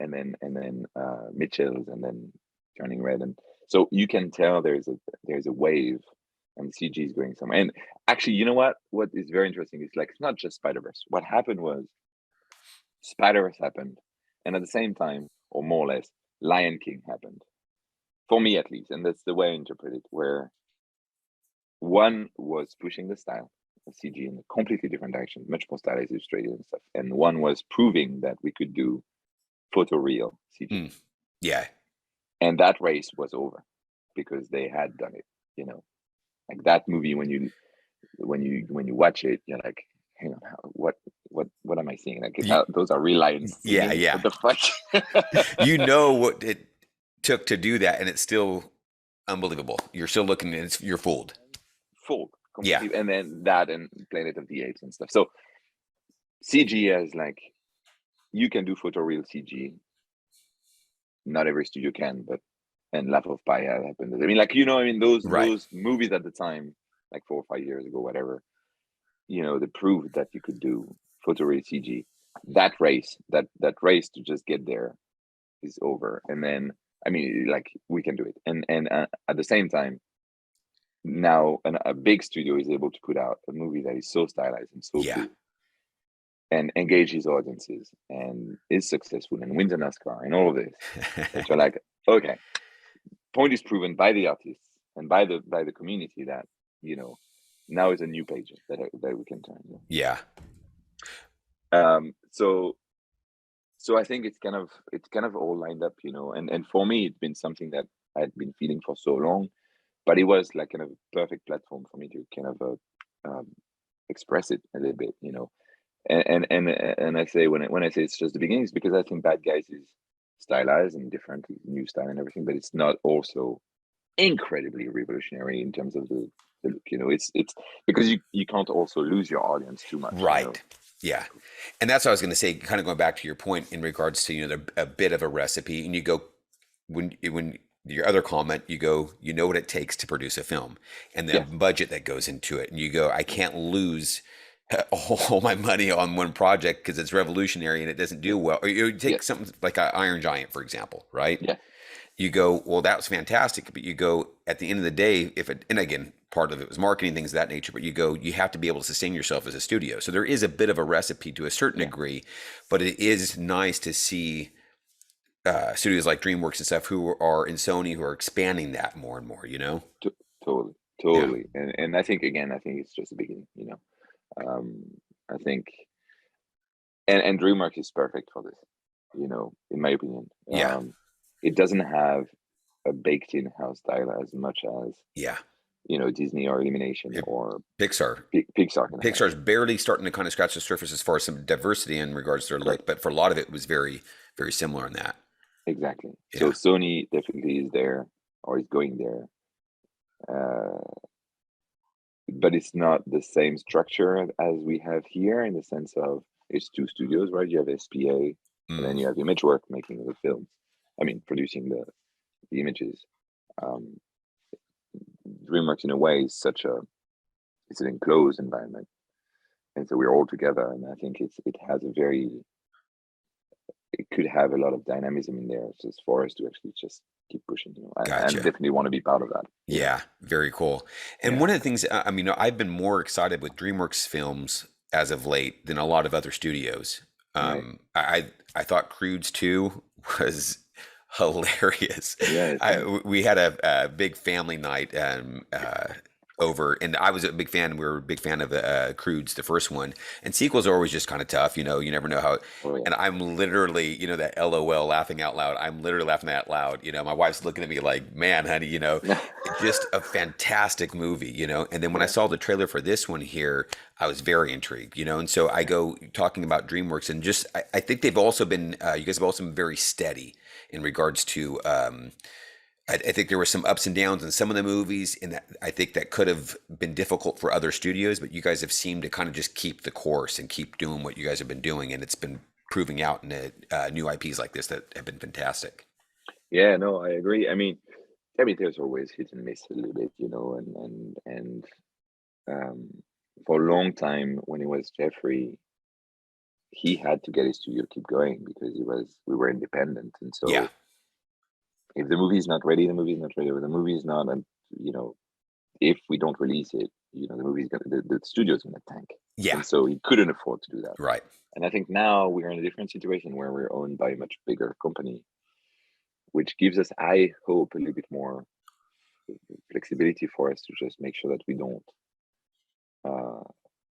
Mitchell's, and then Turning Red, and so you can tell there's a wave, and CG is going somewhere. And actually, you know what is very interesting is, like, it's not just Spider-Verse. What happened was Spider-Verse happened, and at the same time, or more or less, Lion King happened, for me at least, and that's the way I interpret it, where one was pushing the style of CG in a completely different direction, much more stylized, illustrated and stuff. And one was proving that we could do photoreal CG. Yeah. And that race was over because they had done it, you know. Like that movie, when you watch it, you're like, hang on, what am I seeing? Like, those are real lions. Yeah. What the fuck? You know what it took to do that, and it's still unbelievable. You're still looking, and you're fooled. Completely. Yeah. And then that, and Planet of the Apes and stuff. So CG is like, you can do photoreal CG. Not every studio can, but and Lap of Pi had happened. I mean, like, you know, I mean, those Right. movies at the time, like 4 or 5 years ago, whatever, you know, they proved that you could do photorealistic CG. That race to just get there is over. And then, I mean, like, we can do it. And at the same time, now a big studio is able to put out a movie that is so stylized and so Yeah. cool and engage his audiences and is successful and wins an Oscar and all of this. That you're like, okay, point is proven by the artists and by the community that, you know, now is a new page that we can turn. You know? Yeah. So I think it's kind of all lined up, you know, and for me it's been something that I'd been feeling for so long, but it was like kind of a perfect platform for me to kind of express it a little bit, you know. And I say when I say it's just the beginning, it's because I think Bad Guys is stylized and different, new style and everything, but it's not also incredibly revolutionary in terms of the look. You know, it's because you can't also lose your audience too much. You know? Right. Yeah. And that's what I was going to say, kind of going back to your point in regards to, you know, a bit of a recipe, and you go, when your other comment, you go, you know what it takes to produce a film and the Yeah, budget that goes into it. And you go, I can't lose all my money on one project because it's revolutionary and it doesn't do well. Or you yeah, take something like Iron Giant, for example, right? yeah, You go, well, that was fantastic. But you go, at the end of the day, if it, and again, part of it was marketing, things of that nature, but you go, you have to be able to sustain yourself as a studio. So there is a bit of a recipe to a certain yeah. degree, but it is nice to see studios like Dreamworks and stuff who are in Sony who are expanding that more and more, you know? T- totally, Yeah. totally. And I think again, I think it's just the beginning. You know, I think and DreamWorks is perfect for this. You know, in my opinion, Yeah. it doesn't have a baked-in house style as much as, Yeah. you know, Disney or Illumination Yeah. or Pixar. Pixar can have. Pixar's barely starting to kind of scratch the surface as far as some diversity in regards to their Correct. look, but for a lot of it was very, very similar in that. Exactly. So Yeah. Sony definitely is there or is going there. Uh, but it's not the same structure as we have here in the sense of it's two studios, right? You have SPA and then Mm. you have ImageWork making the films. I mean, producing the images. Um, DreamWorks in a way is it's an enclosed environment, and so we're all together. And I think it could have a lot of dynamism in there, just for us to actually just keep pushing. You know, I Gotcha. definitely want to be part of that. You know, Yeah, very cool. And yeah, one of the things, I mean, I've been more excited with DreamWorks films as of late than a lot of other studios. right, I thought Croods 2 was hilarious. yeah, it's funny. We had a big family night over, and I was a big fan. We were a big fan of Croods, the first one, and sequels are always just kind of tough. You know, you never know how. Oh yeah, And I'm literally, you know, that LOL laughing out loud. I'm literally laughing out loud. You know, my wife's looking at me like, man, honey, you know, just a fantastic movie, you know. And then when I yeah, saw the trailer for this one here, I was very intrigued, you know. And so I yeah, go talking about DreamWorks, and just I think they've also been, you guys have also been very steady in regards to. I think there were some ups and downs in some of the movies, and that I think that could have been difficult for other studios. But you guys have seemed to kind of just keep the course and keep doing what you guys have been doing, and it's been proving out in new IPs like this that have been fantastic. yeah. No, I agree. I mean, there's always hit and miss a little bit, you know, and um, for a long time when it was Jeffrey, he had to get his studio keep going because we were independent, and Yeah, so if the movie is not ready, the movie is not ready. If the movie is not, and you know, if we don't release it, you know, the movie's gonna the studio's gonna tank, yeah, and so he couldn't afford to do that. right. And I think now we're in a different situation where we're owned by a much bigger company, which gives us, I hope, a little bit more flexibility for us to just make sure that we don't uh,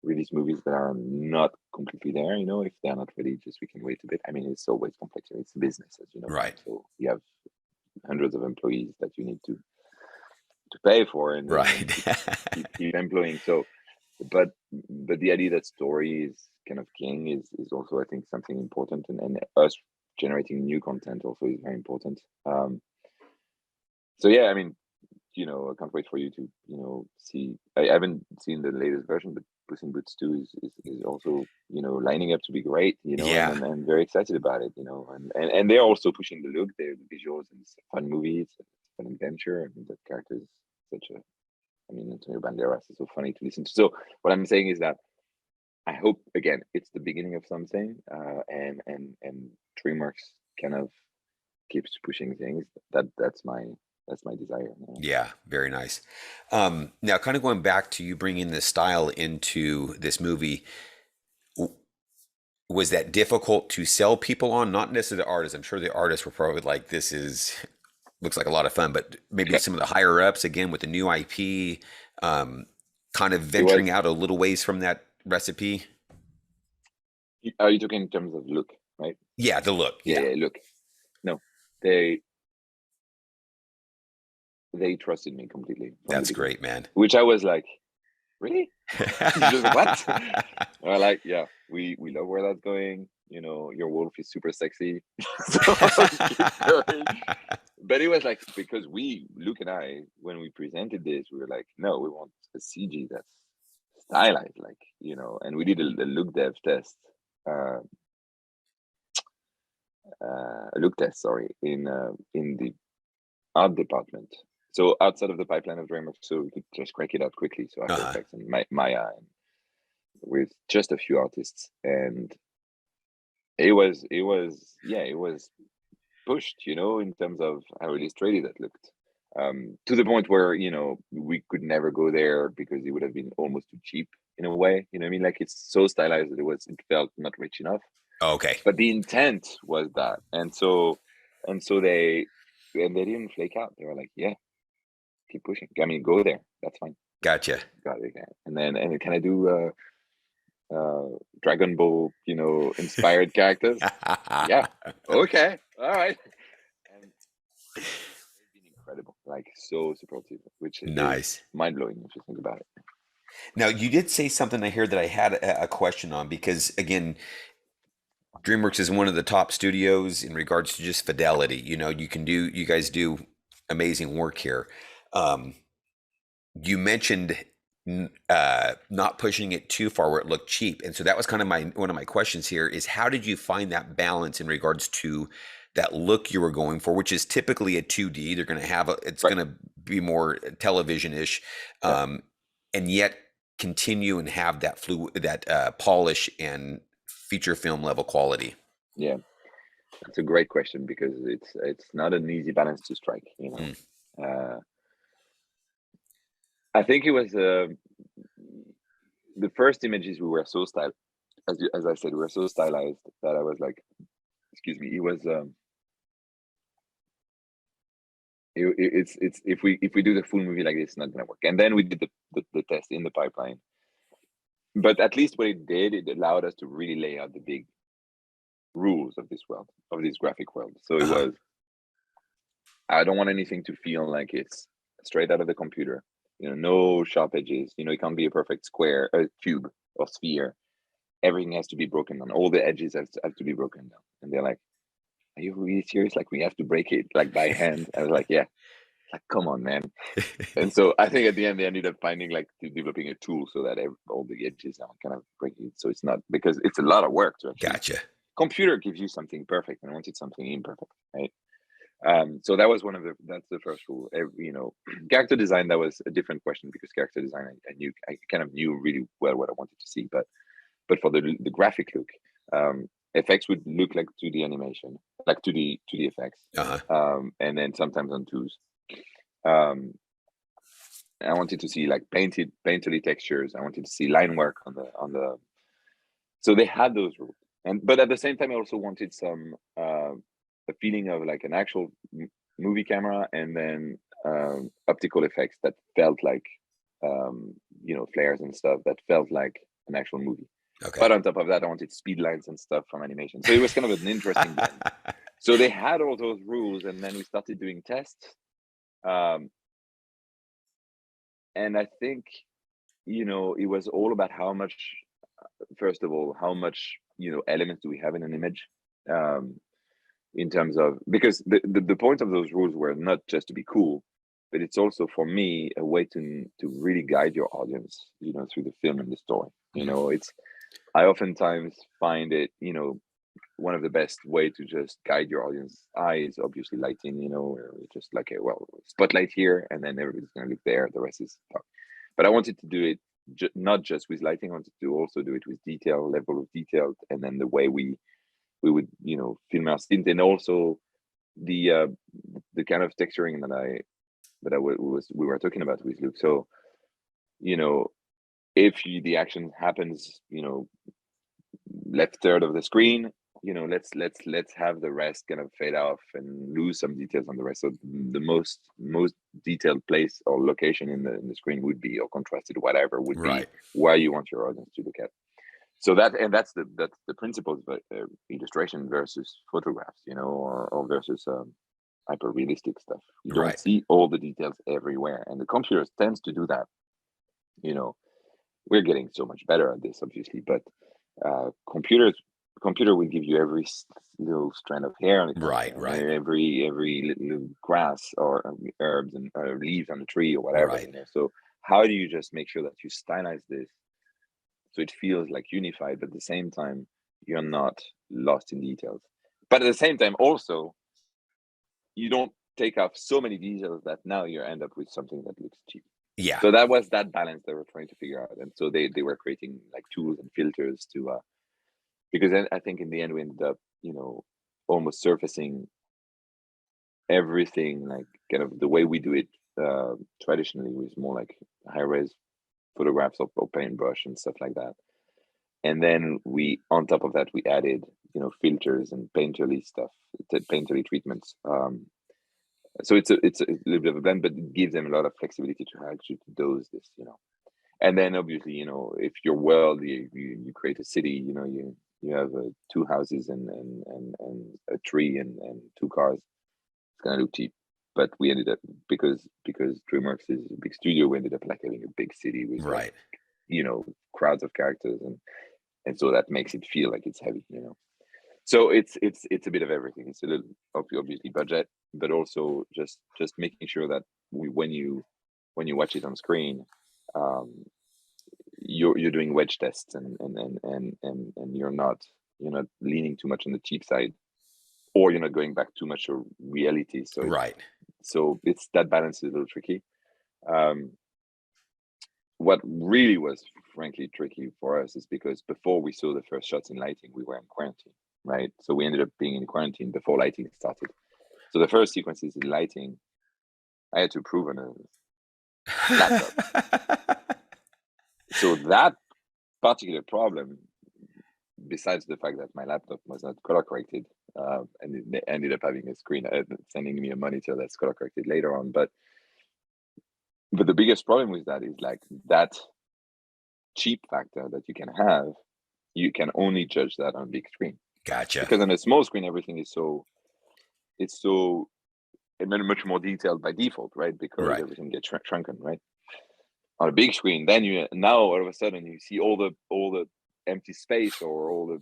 release movies that are not completely there. You know, if they're not ready, just we can wait a bit. I mean, it's always complex. It's a business, as you know. Right. So you have hundreds of employees that you need to pay for and then Right. keep employing. So, but the idea that story is kind of king is also, I think, something important, and us generating new content also is very important. So yeah, I mean, you know, I can't wait for you to, you know, see. I haven't seen the latest version, but Puss in Boots 2 is also, you know, lining up to be great, you know, and Yeah. I'm very excited about it, you know, and they're also pushing the look, the visuals, and it's a fun movie, it's a an adventure. I mean, that character is such a, I mean, Antonio Banderas is so funny to listen to. So what I'm saying is that I hope, again, it's the beginning of something, and DreamWorks kind of keeps pushing things. That's my desire. Yeah, very nice. Now, kind of going back to you bringing the style into this movie, was that difficult to sell people on? Not necessarily the artists. I'm sure the artists were probably like, "This is looks like a lot of fun," but maybe some of the higher ups again with the new IP, kind of venturing out a little ways from that recipe. Are you talking in terms of look, right? Yeah, the look. Yeah, look. No, they trusted me completely. That's great, man. Which I was like, really? Just what? Or like, yeah, we love where that's going. You know, your wolf is super sexy. But it was like, because Luke and I, when we presented this, we were like, no, we want a CG that's stylized, like, you know, and we did a look dev test, a look test, sorry, in the art department. So outside of the pipeline of DreamWorks, so we could just crank it out quickly. So After Effects and Maya, and with just a few artists, and it was pushed, you know, in terms of how illustrated it looked, to the point where, you know, we could never go there because it would have been almost too cheap in a way. You know what I mean? Like, it's so stylized that it felt not rich enough. Okay. But the intent was that, and so they didn't flake out. They were like, yeah, keep pushing. I mean, go there. That's fine. Gotcha. Got it. And can I do Dragon Ball, you know, inspired characters? Yeah. Okay. All right. And it's been incredible. Like, so supportive, which is nice, mind blowing if you think about it. Now, you did say something I hear that I had a question on, because again, DreamWorks is one of the top studios in regards to just fidelity. You know, you guys do amazing work here. You mentioned not pushing it too far where it looked cheap, and so that was kind of one of my questions here is, how did you find that balance in regards to that look you were going for, which is typically a 2D? They're going to have it's going to be more television-ish, and yet continue and have that polish and feature film level quality. Yeah, that's a great question, because it's not an easy balance to strike, you know. I think it was the first images, we were so stylized, as I said, we were so stylized that I was like, excuse me, it was it's if we do the full movie like this, it's not gonna work. And then we did the test in the pipeline, but at least what it did, it allowed us to really lay out the big rules of this world, of this graphic world. So it was, I don't want anything to feel like it's straight out of the computer. You know, no sharp edges. You know, it can't be a perfect square, a cube or sphere. Everything has to be broken down. All the edges have to be broken down. And they're like, are you really serious? Like, we have to break it like by hand? I was like, yeah. Like, come on, man. And so I think at the end they ended up developing a tool so that all the edges are kind of breaking. So it's not, because it's a lot of work to actually. Gotcha. Computer gives you something perfect, and I wanted something imperfect, right? So that was that's the first rule. You know, character design, that was a different question, because character design, I kind of knew really well what I wanted to see, but for the graphic look, effects would look like 2D animation, like 2D effects, and then sometimes on 2s. I wanted to see like painterly textures. I wanted to see line work on the. So they had those rules, but at the same time, I also wanted some a feeling of like an actual movie camera, and then optical effects that felt like you know, flares and stuff that felt like an actual movie. Okay. But on top of that, I wanted speed lines and stuff from animation. So it was kind of an interesting blend. So they had all those rules, and then we started doing tests. And I think, you know, it was all about how much, first of all, how much, you know, elements do we have in an image, in terms of, because the point of those rules were not just to be cool, but it's also, for me, a way to really guide your audience, you know, through the film and the story. You know, I oftentimes find it, you know, one of the best way to just guide your audience eye is obviously lighting, where it's just like a spotlight here, and then everybody's gonna look there. The rest is dark. But I wanted to do it not just with lighting. I wanted to also do it with level of detail, and then the way we would film our scenes, and also the kind of texturing we were talking about with Luke. So if the action happens left third of the screen, let's have the rest kind of fade off and lose some details on the rest. So the most detailed place or location in the screen would be, or contrasted, whatever would be where you want your audience to look at. So that's the principles of illustration versus photographs, or versus hyper realistic stuff. You don't see all the details everywhere, and the computer tends to do that. We're getting so much better at this, obviously, but computer will give you every little strand of hair on it, every little grass or herbs and leaves on the tree or whatever. So how do you just make sure that you stylize this so it feels like unified, but at the same time you're not lost in details, but at the same time also you don't take off so many details that now you end up with something that looks cheap. So that was that balance they were trying to figure out, and so they were creating like tools and filters to because I think in the end we ended up almost surfacing everything like kind of the way we do it traditionally, with more like high-res photographs or paintbrush and stuff like that. And then on top of that we added filters and painterly treatments. So it's a little bit of a blend, but it gives them a lot of flexibility to actually dose this, And then obviously, if your world, you create a city, you have 2 houses and a tree and 2 cars, it's gonna look cheap. But we ended up, because Dreamworks is a big studio, we ended up like having a big city with crowds of characters, and so that makes it feel like it's heavy, So it's a bit of everything. It's a little obviously budget, but also just making sure that when you watch it on screen, you're doing wedge tests and you're not leaning too much on the cheap side, or you're not going back too much to reality. So so it's that balance is a little tricky. What really was frankly tricky for us is because before we saw the first shots in lighting, we were in quarantine, right? So we ended up being in quarantine before lighting started. So the first sequences in lighting, I had to prove on a laptop. So that particular problem, besides the fact that my laptop was not color corrected, and it ended up having a screen sending me a monitor that's color corrected later on, but the biggest problem with that is like that cheap factor that you can have, you can only judge that on a big screen. Gotcha. Because on a small screen, everything is it's much more detailed by default, right? Because everything gets shrunken, right? On a big screen, then now all of a sudden you see all the empty space or all the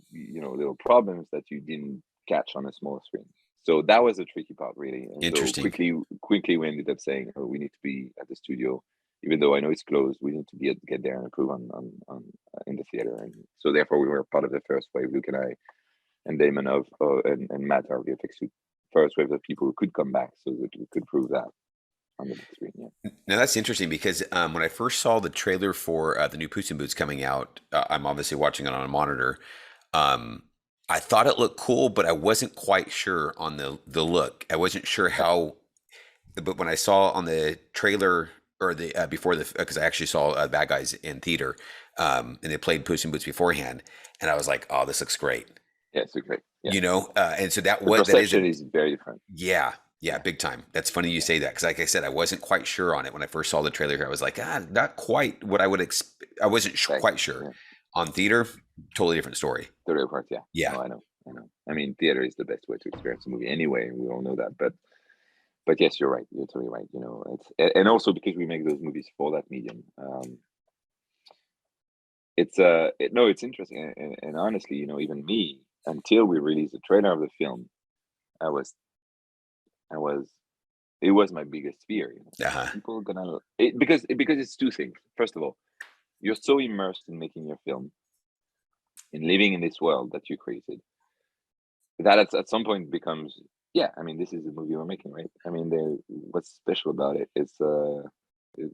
little problems that you didn't catch on a small screen. So that was the tricky part, really. And interesting. So quickly we ended up saying, we need to be at the studio, even though I know it's closed. We need to get there and improve on in the theater, and so therefore we were part of the first wave. Luke and I and Damon and Matt, our VFX, first wave of people who could come back, so that we could prove that on the big screen. Now that's interesting, because when I first saw the trailer for the new Puss in Boots coming out, I'm obviously watching it on a monitor. I thought it looked cool, but I wasn't quite sure on the look. I wasn't sure how. But when I saw on the trailer, or the before because I actually saw Bad Guys in theater, and they played Puss in Boots beforehand, and I was like, "Oh, this looks great." Yeah, it's great. Yeah. And so that the perception is very different. Yeah, big time. That's funny you say that, because like I said, I wasn't quite sure on it when I first saw the trailer here. I was like, not quite what I would expect. I wasn't quite sure. Yeah. On theater, totally different story. Totally different, yeah. Yeah. No, I know. I mean, theater is the best way to experience a movie anyway. We all know that, but yes, you're right. You're totally right. It's and also because we make those movies for that medium. It's interesting, and honestly, even me, until we released the trailer of the film, it was my biggest fear. People are gonna because it's two things. First of all, you're so immersed in making your film, in living in this world that you created, that at some point becomes, yeah, I mean, this is a movie we're making, right? I mean, what's special about it? It's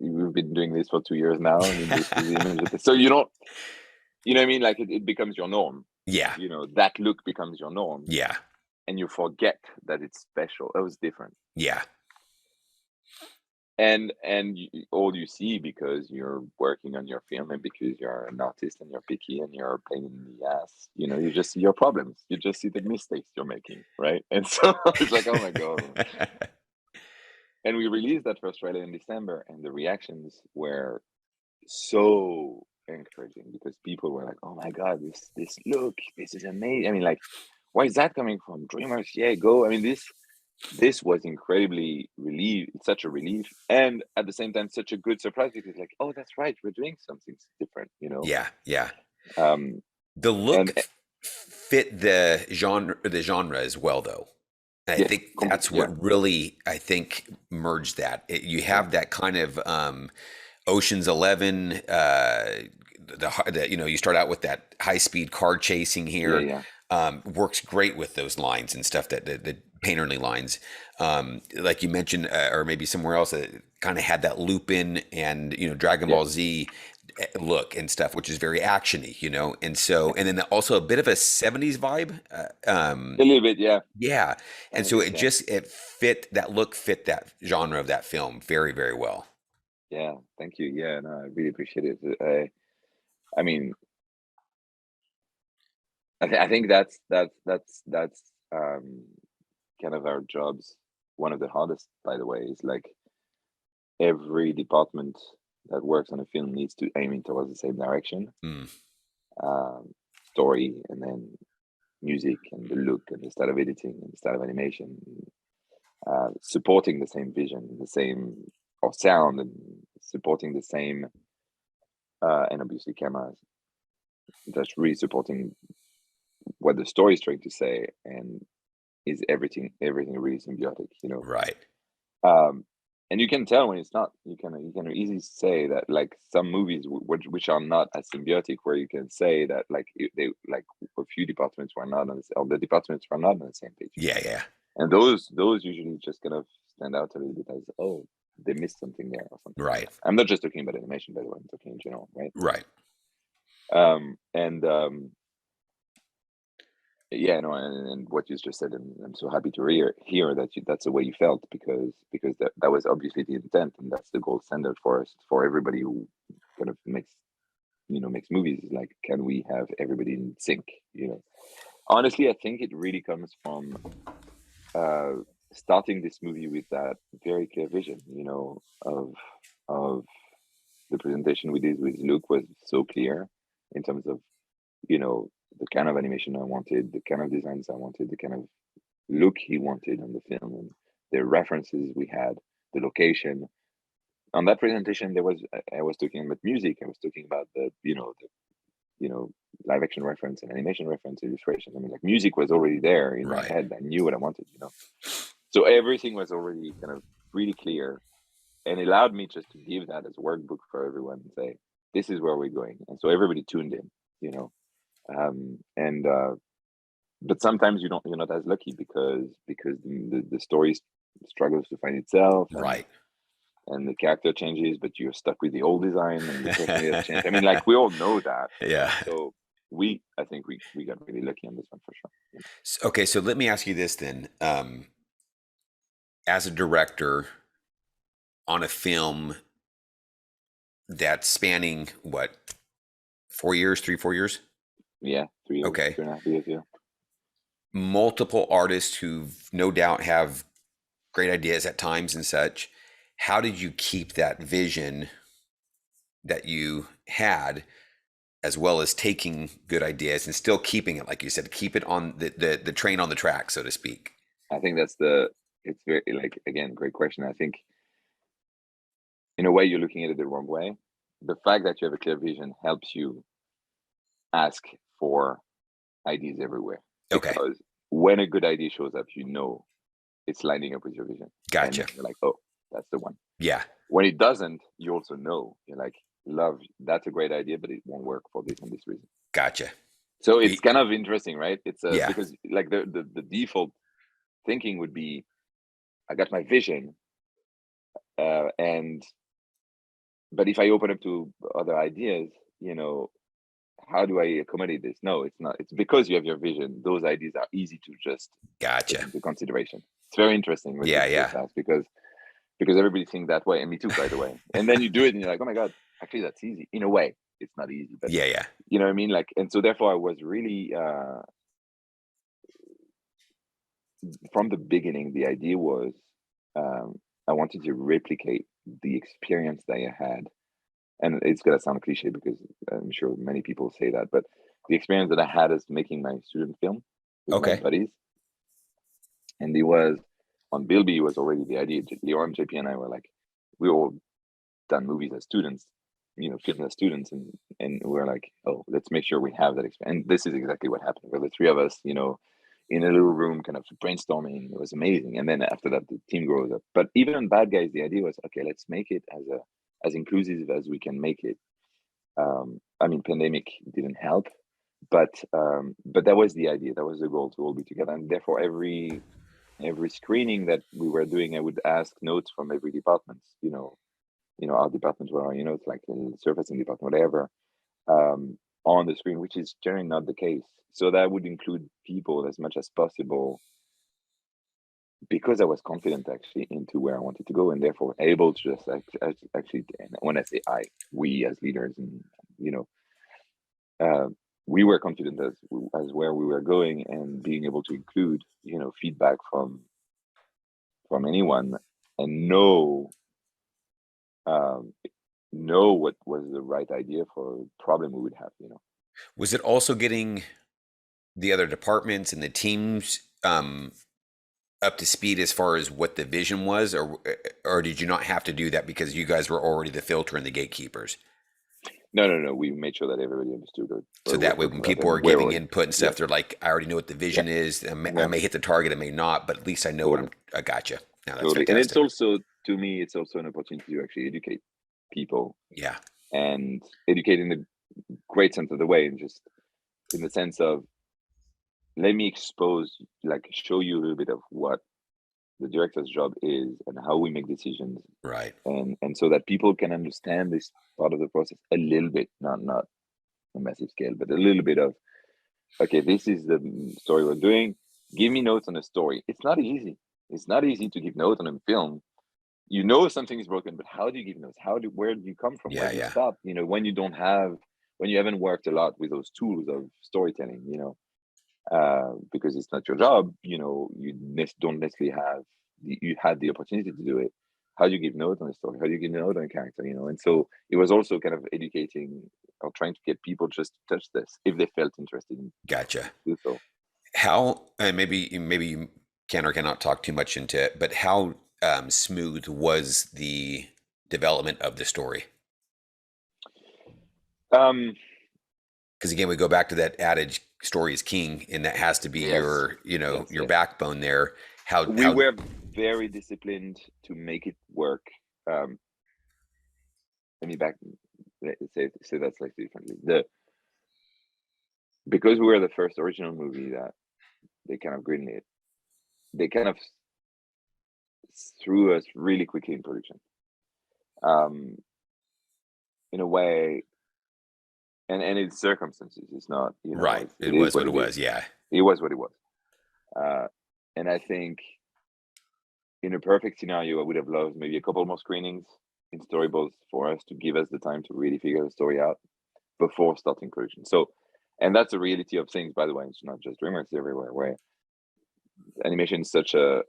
we've been doing this for 2 years now. I mean, this is the image so you don't, you know what I mean? Like it becomes your norm. Yeah. You know, that look becomes your norm. Yeah. And you forget that it's special. It was different. Yeah. And all you see, because you're working on your film and because you're an artist and you're picky and you're a pain in the ass, you know, you just see your problems. You just see the mistakes you're making, right? And so it's like, oh my God. And we released that first trailer in December, and the reactions were so encouraging because people were like, "Oh my God, this look, this is amazing." I mean, like, where is that coming from? Dreamworks, yeah, go. I mean, this was incredibly such a relief, and at the same time, such a good surprise because, like, oh, that's right, we're doing something different, you know. Yeah. Yeah. Um, The look and fit the genre as well, though. I yes, think that's what really, I think, merged that. You have that kind of Ocean's 11. You know, you start out with that high speed car chasing here. yeah. Works great with those lines and stuff, that the painterly lines, like you mentioned, or maybe somewhere else, that kind of had that Lupin and, you know, Dragon Ball Z look and stuff, which is very actiony, you know. And so, and then also a bit of a 70s vibe, A little bit, yeah. yeah. And so Yeah. it fit that look, fit that genre of that film very, very well. Yeah, thank you. Yeah, no, I really appreciate it. I mean, I think that's kind of our jobs. One of the hardest, by the way, is like every department that works on a film needs to aim towards the same direction. Mm. Story, and then music, and the look, and the style of editing, and the style of animation, supporting the same vision, the same or sound, and supporting the same, and obviously cameras. That's really supporting what the story is trying to say, and is everything really symbiotic, you know. Right. And you can tell when it's not. You can easily say that, like, some movies which are not as symbiotic, where you can say that, like, they, like, a few departments were not on or the departments were not on the same page. Yeah. Yeah. And those usually just kind of stand out a little bit as, oh, they missed something there or something. Right. I'm not just talking about animation, by the way. I'm talking in general, right? Right. And yeah, no, and what you just said, and I'm so happy to hear that that's the way you felt, because that was obviously the intent, and that's the gold standard for us, for everybody who kind of makes movies. Is like, can we have everybody in sync? You know, honestly, I think it really comes from starting this movie with that very clear vision, you know, of the presentation we did with Luke was so clear in terms of, you know, the kind of animation I wanted, the kind of designs I wanted, the kind of look he wanted on the film, and the references we had, the location. On that presentation, I was talking about music. I was talking about the live action reference and animation reference, illustration. I mean, like, music was already there in my head. I knew what I wanted, you know. So everything was already kind of really clear, and it allowed me just to give that as a workbook for everyone and say, this is where we're going. And so everybody tuned in, you know. But sometimes you're not as lucky, because the story struggles to find itself, and the character changes, but you're stuck with the old design, and the person has changed. I mean, like, we all know that. Yeah. So I think we got really lucky on this one, for sure. Okay, so let me ask you this then. As a director on a film that's spanning what, 4 years, 3-4 years? Yeah, 3 years. Okay. 2.5 years, yeah. Multiple artists who no doubt have great ideas at times and such. How did you keep that vision that you had, as well as taking good ideas and still keeping it, like you said, keep it on the train on the track, so to speak? I think it's very, like, again, great question. I think in a way you're looking at it the wrong way. The fact that you have a clear vision helps you ask for ideas everywhere. Okay. Because when a good idea shows up, you know it's lining up with your vision. Gotcha. And you're like, oh, that's the one. Yeah. When it doesn't, you also know. You're like, love, that's a great idea, but it won't work for this and this reason. Gotcha. So it's kind of interesting, right? It's Yeah. because like the default thinking would be, I got my vision, and but if I open up to other ideas, how do I accommodate this? No, it's not. It's because you have your vision. Those ideas are easy to just take Gotcha. into consideration. It's very interesting what you Yeah, just yeah. asked, because everybody thinks that way, and me too, by the way. And then you do it, and you're like, oh my god, actually that's easy. In a way, it's not easy, but Yeah, yeah. you know what I mean. Like, and so therefore, I was really from the beginning. The idea was I wanted to replicate the experience that I had, and it's gonna sound cliche because I'm sure many people say that, but the experience that I had is making my student film with my Okay. buddies, and it was on Bilby was already the idea. Leon, JP, and I were like, we all done movies as students, film as students, and we're like, oh, let's make sure we have that experience. And this is exactly what happened. Where the three of us, in a little room, kind of brainstorming. It was amazing. And then after that, the team grows up. But even on Bad Guys, the idea was, okay, let's make it as inclusive as we can make it. I mean, pandemic didn't help, but that was the idea. That was the goal, to all be together. And therefore, every screening that we were doing, I would ask notes from every department. Our department were, it's like the surfacing department, whatever, on the screen, which is generally not the case. So that would include people as much as possible, because I was confident actually into where I wanted to go, and therefore able to just actually, and when I say we as leaders, and you know, uh, we were confident as where we were going, and being able to include feedback from anyone, and um, know what was the right idea for a problem we would have. Was it also getting the other departments and the teams up to speed as far as what the vision was, or did you not have to do that because you guys were already the filter and the gatekeepers? No. We made sure that everybody understood what So we were that way, when talking about, people and are where giving we're. input and Yeah, stuff, they're like, "I already know what the yeah, vision is. I yeah, may hit the target, I may not, but at least I know what totally, I gotcha. Now that's totally. And it's fantastic. also, to me, it's also an opportunity to actually educate people, Yeah, and educate in the great sense of the way, and just in the sense of, let me expose, like, show you a little bit of what the director's job is and how we make decisions, right. and so that people can understand this part of the process a little bit, not a massive scale, but a little bit of, okay, this is the story we're doing. Give me notes on the story. It's not easy. It's not easy to give notes on a film. Something is broken, but how do you give notes? Where do you come from? Where Yeah, do you yeah, stop? When you haven't worked a lot with those tools of storytelling, because it's not your job, don't necessarily you had the opportunity to do it. How do you give notes on a story? How do you give notes on a character? And so it was also kind of educating, or trying to get people just to touch this if they felt interested in gotcha. do so. How and maybe you can or cannot talk too much into it, but how smooth was the development of the story? Um, Because again, we go back to that adage, "Story is king," and that has to be yes, yes, your yes. backbone there. We How were very disciplined to make it work. Um, let me back say that slightly differently. Because we were the first original movie that they kind of greenlit, they kind of threw us really quickly in production. Um, in a way, and its circumstances. It's not, right? it It is was what what it it is. was. Yeah, It was what it was. And I think in a perfect scenario, I would have loved maybe a couple more screenings in storyboards for us to give us the time to really figure the story out before starting production. So, and that's the reality of things, by the way. It's not just Dreamworks, everywhere, where animation is such a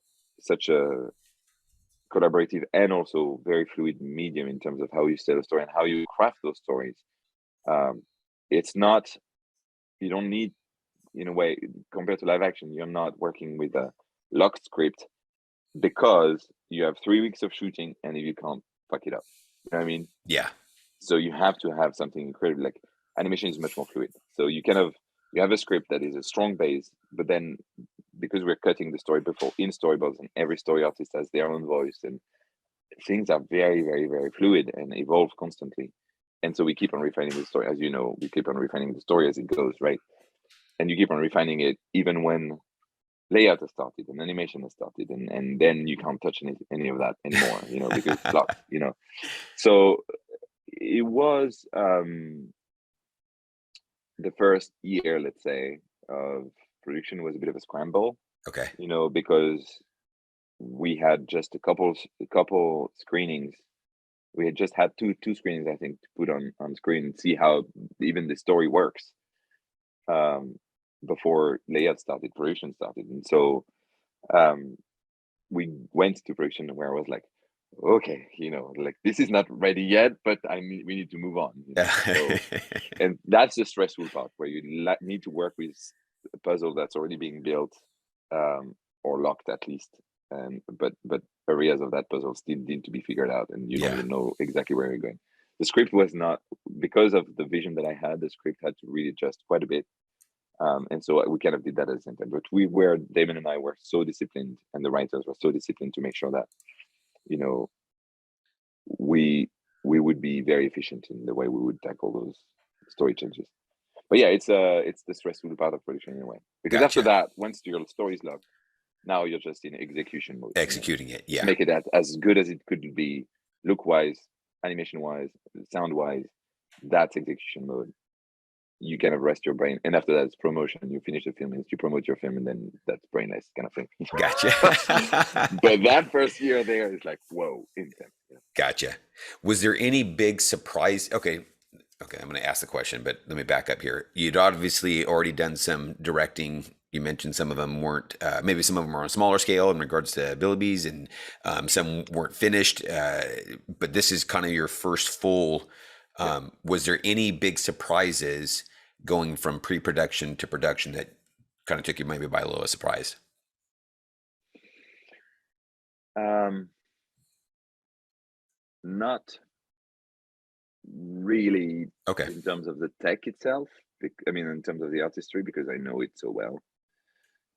collaborative and also very fluid medium in terms of how you tell a story and how you craft those stories. Um, it's not, you don't need, in a way, compared to live action, you're not working with a locked script, because you have 3 weeks of shooting, and if you can't, fuck it up. You know what I mean? yeah, So you have to have something incredible. Like, animation is much more fluid. So you have a script that is a strong base, but then, because we're cutting the story before in storyboards, and every story artist has their own voice, and things are very, very, very fluid and evolve constantly. And so we keep on refining the story. As you know, we keep on refining the story as it goes, right? and you keep on refining it even when layout has started and animation has started, and then you can't touch any of that anymore, because it's blocked. So it was the first year, let's say, of production was a bit of a scramble, Okay. because we had just a couple screenings. We had just had two screenings, I think, to put on screen and see how even the story works, before layout started, production started. And so we went to production where I was like, okay, like this is not ready yet, but we need to move on. So, and that's the stressful part where you need to work with a puzzle that's already being built, or locked at least, but areas of that puzzle still need to be figured out, and you don't even know exactly where you're going. The script was not, because of the vision that I had, the script had to really adjust quite a bit. And so we kind of did that at the same time. But Damon and I were so disciplined, and the writers were so disciplined to make sure that, we would be very efficient in the way we would tackle those story changes. But yeah, it's the stressful part of production in a way, because after that, once your story is locked, now you're just in execution mode. Executing it, yeah. Make it as good as it could be, look-wise, animation-wise, sound-wise. That's execution mode. You kind of rest your brain, and after that, it's promotion. You finish the film, and you promote your film, and then that's brainless kind of thing. Gotcha. But that first year there is like, whoa, intense. Gotcha. Was there any big surprise? Okay, I'm going to ask the question, but let me back up here. You'd obviously already done some directing. You mentioned some of them weren't, maybe some of them are on a smaller scale in regards to abilities, and some weren't finished. But this is kind of your first full. Was there any big surprises going from pre-production to production that kind of took you maybe by a little surprise? Not really. Okay. In terms of the tech itself, I mean, in terms of the artistry, because I know it so well.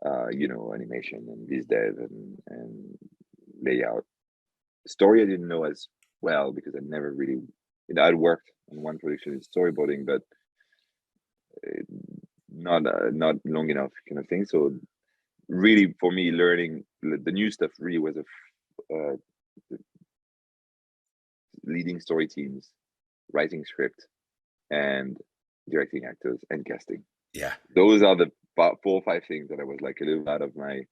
Animation and biz dev and layout. Story I didn't know as well, because I never really, I'd worked on one production in storyboarding, but not long enough kind of thing. So really, for me, learning the new stuff really was leading story teams, writing script, and directing actors and casting. Yeah, those are the 4 or 5 things that I was like a little out of my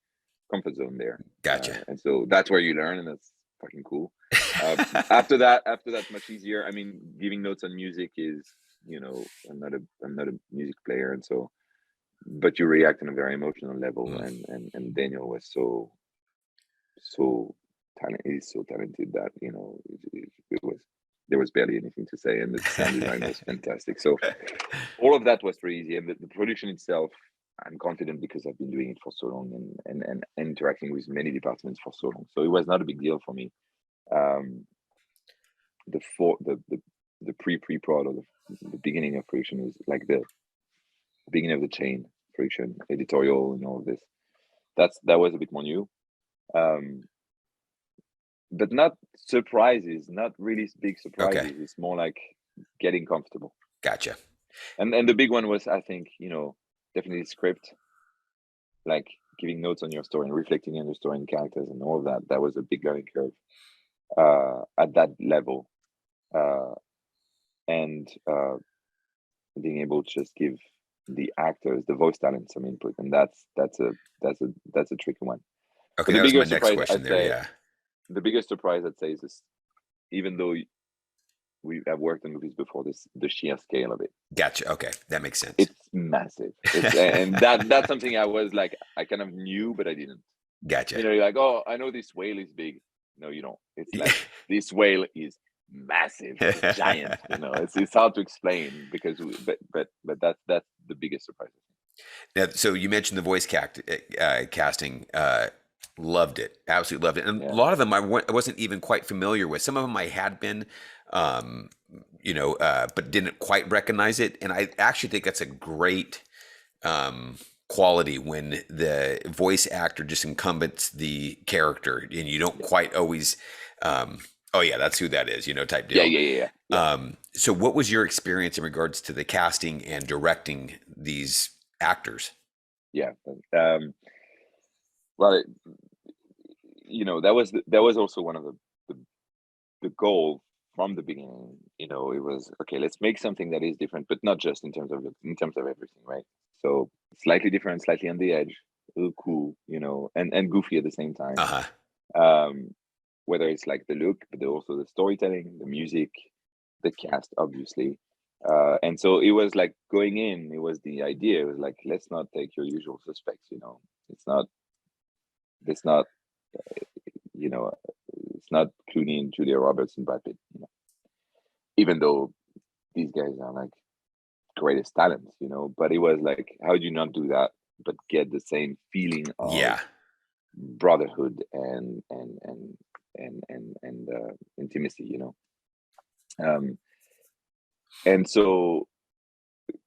comfort zone there. Gotcha. And so that's where you learn, and that's fucking cool. After that, much easier. I mean, giving notes on music is, I'm not a music player, and so, but you react on a very emotional level, and Daniel was so talented. He's so talented that it was, there was barely anything to say, and the sound design was fantastic. So all of that was pretty easy, and the production itself, I'm confident because I've been doing it for so long, and interacting with many departments for so long. So it was not a big deal for me. The pre-prod, or the beginning of production, is like the beginning of the chain. Production, editorial, and all of this. That was a bit more new. But not surprises, not really big surprises. Okay. It's more like getting comfortable. Gotcha. And the big one was, I think, definitely script, like giving notes on your story and reflecting on your story and characters and all of that. That was a big learning curve at that level, and being able to just give the actors, the voice talent, some input, and that's a tricky one. Okay, that was my next question there. Yeah. The biggest surprise, I'd say, is this, even though we have worked on movies before, the sheer scale of it. Gotcha. Okay, that makes sense. It's massive. And that's something I was like, I kind of knew, but I didn't. Gotcha. You're like, oh, I know this whale is big. No, you don't. It's like, this whale is massive, it's giant. It's hard to explain, because, but that's the biggest surprise. Now, so you mentioned the voice casting. Loved it, absolutely loved it, and a lot of them I wasn't even quite familiar with. Some of them I had been, but didn't quite recognize it. And I actually think that's a great quality, when the voice actor just incumbents the character, and you don't quite always, oh yeah, that's who that is, type deal. Yeah. So what was your experience in regards to the casting and directing these actors. Yeah. Well, that was also one of the goal from the beginning. It was, okay, let's make something that is different, but not just in terms of everything, right? So slightly different, slightly on the edge, a little cool, and goofy at the same time. Whether it's like the look, but also the storytelling, the music, the cast, obviously. And so it was like going in, it was the idea, it was like, let's not take your usual suspects, it's not it's not Clooney and Julia Roberts and Brad Pitt, even though these guys are like greatest talents, but it was like, how do you not do that but get the same feeling of brotherhood and intimacy, and so,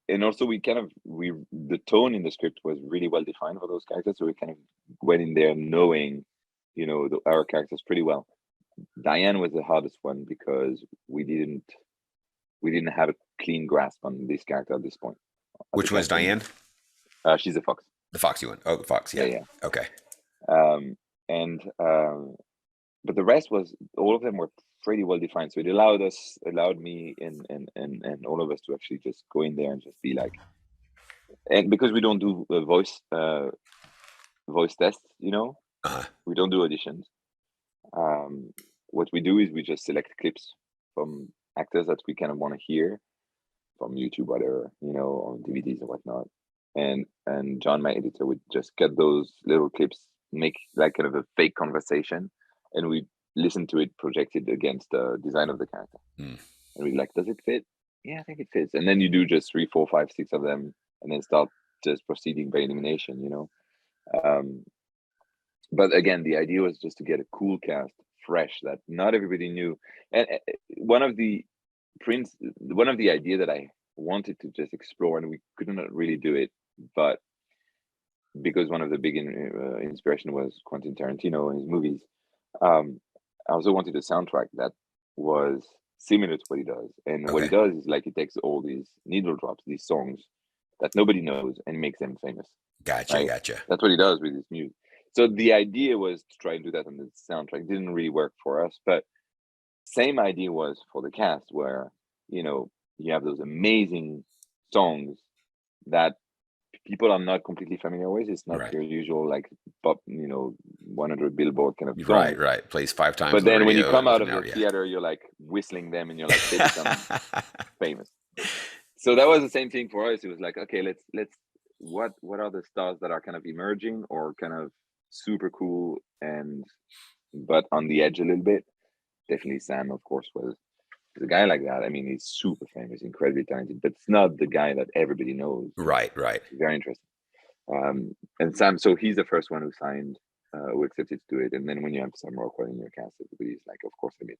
and also we the tone in the script was really well defined for those characters, so we kind of went in there knowing our characters pretty well. Diane was the hardest one because we didn't have a clean grasp on this character at this point. Which one is Diane? She's a fox. The foxy one. Oh, the fox. Yeah. Okay. But the rest all of them were pretty well defined. So it allowed me and all of us to actually just go in there and just be like, and because we don't do voice tests, we don't do auditions. What we do is we just select clips from actors that we kind of want to hear from YouTube, whatever, on DVDs and whatnot. And John, my editor, would just cut those little clips, make like kind of a fake conversation, and we listen to it projected against the design of the character. And we're like, does it fit? Yeah, I think it fits. And then you do just 3, 4, 5, 6 of them, and then start just proceeding by elimination, But again, the idea was just to get a cool cast, fresh, that not everybody knew. And one of the idea that I wanted to just explore, and we could not really do it, but because one of the big inspiration was Quentin Tarantino and his movies, I also wanted a soundtrack that was similar to what he does. And what he does is like, he takes all these needle drops, these songs that nobody knows, and makes them famous. Gotcha. Right? That's what he does with his music. So the idea was to try and do that on the soundtrack. It didn't really work for us, but same idea was for the cast, where you have those amazing songs that people are not completely familiar with. It's not your usual like pop, 100 Billboard kind of song. Right. Plays 5 times. But then when you come out of the theater, you're like whistling them, and you're like, they become famous. So that was the same thing for us. It was like, okay, let's what are the stars that are kind of emerging or kind of super cool but on the edge a little bit. Definitely Sam, of course, was a guy like that. I mean, he's super famous, incredibly talented, but it's not the guy that everybody knows. Right. Very interesting. And Sam, so he's the first one who signed, who accepted to do it. And then when you have Sam Rockwell in your cast, everybody's like, of course, I mean,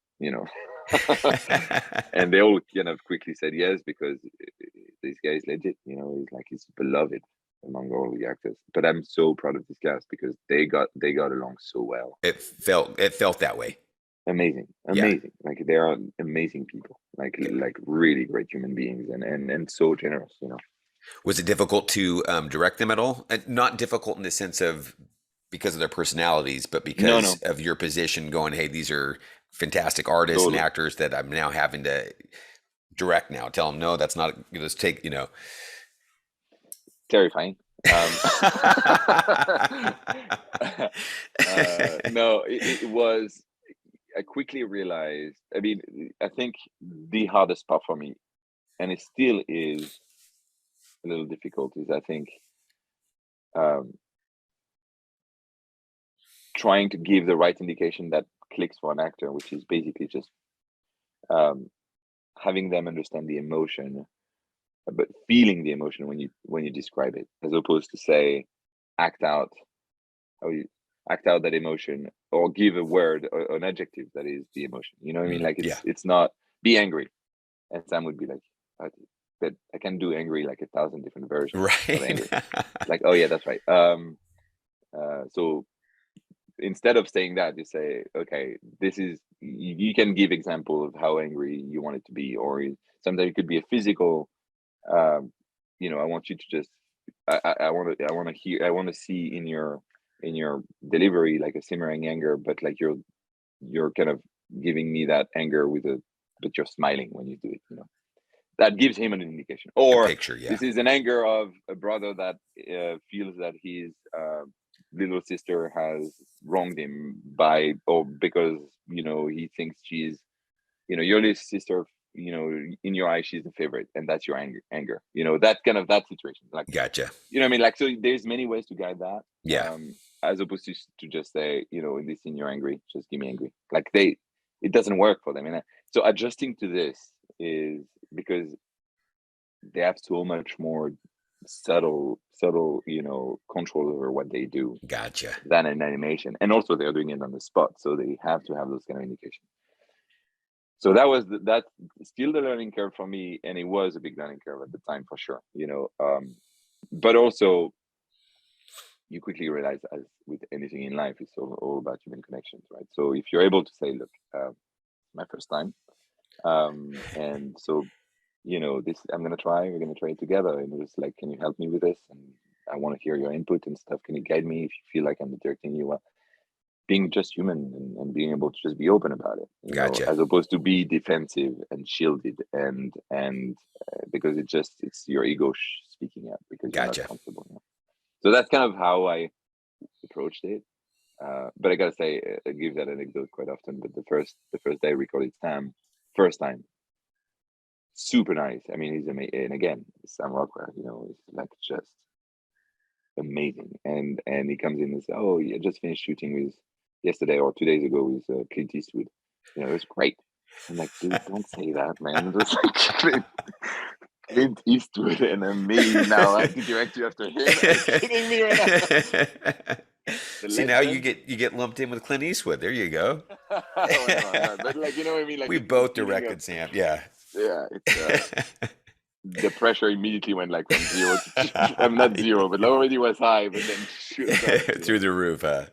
and they all kind of quickly said yes, because this guy is legit. He's beloved among all the actors. But I'm so proud of this cast because they got along so well. It felt that way. Amazing. Like, they are amazing people, like really great human beings, and so generous. Was it difficult to direct them at all? Not difficult in the sense of because of their personalities, but because of your position, going, hey, these are fantastic artists and actors that I'm now having to direct now. Tell them, no, that's not, let's take, Terrifying. No, it was, I quickly realized, I mean, I think the hardest part for me, and it still is a little difficult, is I think trying to give the right indication that clicks for an actor, which is basically just having them understand the emotion, but feeling the emotion when you describe it, as opposed to say act out that emotion, or give a word or an adjective that is the emotion. You know what I mean? Like, it's not be angry, and Sam would be like, but I can do angry like 1,000 different versions of angry. Like, oh yeah, that's right. So instead of saying that, you say, okay, this is, you can give example of how angry you want it to be, or sometimes it could be a physical, I want you to just I want to hear, I want to see in your delivery like a simmering anger, but like you're kind of giving me that anger but you're smiling when you do it, you know. That gives him an indication. A Or picture, yeah. this is an anger of a brother that feels that his little sister has wronged him or because, you know, he thinks she's, you know, your little sister, you know, in your eyes she's the favorite, and that's your anger, you know, that kind of that situation, like, Gotcha. you know what I mean? Like, so there's many ways to guide that. Yeah. As opposed to just say, you know, in this scene you're angry, just give me angry. Like it doesn't work for them. And so adjusting to this is because they have so much more subtle, you know, control over what they do Gotcha. than an animation. And also they're doing it on the spot, so they have to have those kind of indications. So that was that's still the learning curve for me, and it was a big learning curve at the time for sure, you know. But also you quickly realize, as with anything in life, it's all about human connections, right? So if you're able to say, look, my first time, and so, you know, this I'm gonna try, we're gonna try it together, and it was like, can you help me with this? And I want to hear your input and stuff. Can you guide me if you feel like I'm directing you? Well, being just human and being able to just be open about it, you know, Gotcha. as opposed to be defensive and shielded and because it's your ego speaking up because you're not Gotcha. comfortable, you know? So that's kind of how I approached it. But I gotta say, I give that anecdote quite often. But the first day I recorded Sam, first time, super nice. I mean, he's amazing, and again, Sam Rockwell, you know, is like just amazing. And he comes in and says, "Oh, yeah, just finished shooting with yesterday or 2 days ago with Clint Eastwood. You know, it was great." I'm like, dude, don't say that, man. It was like Clint Eastwood and me now. I have to direct you after him. Are you kidding me right now? See, now you get lumped in with Clint Eastwood. There you go. Oh, no, I'm not. But like, you know what I mean? Like, We both directed Sam. Yeah. Yeah, it's the pressure immediately went like from 0 to I'm not 0, but already was high, but then through the roof, huh?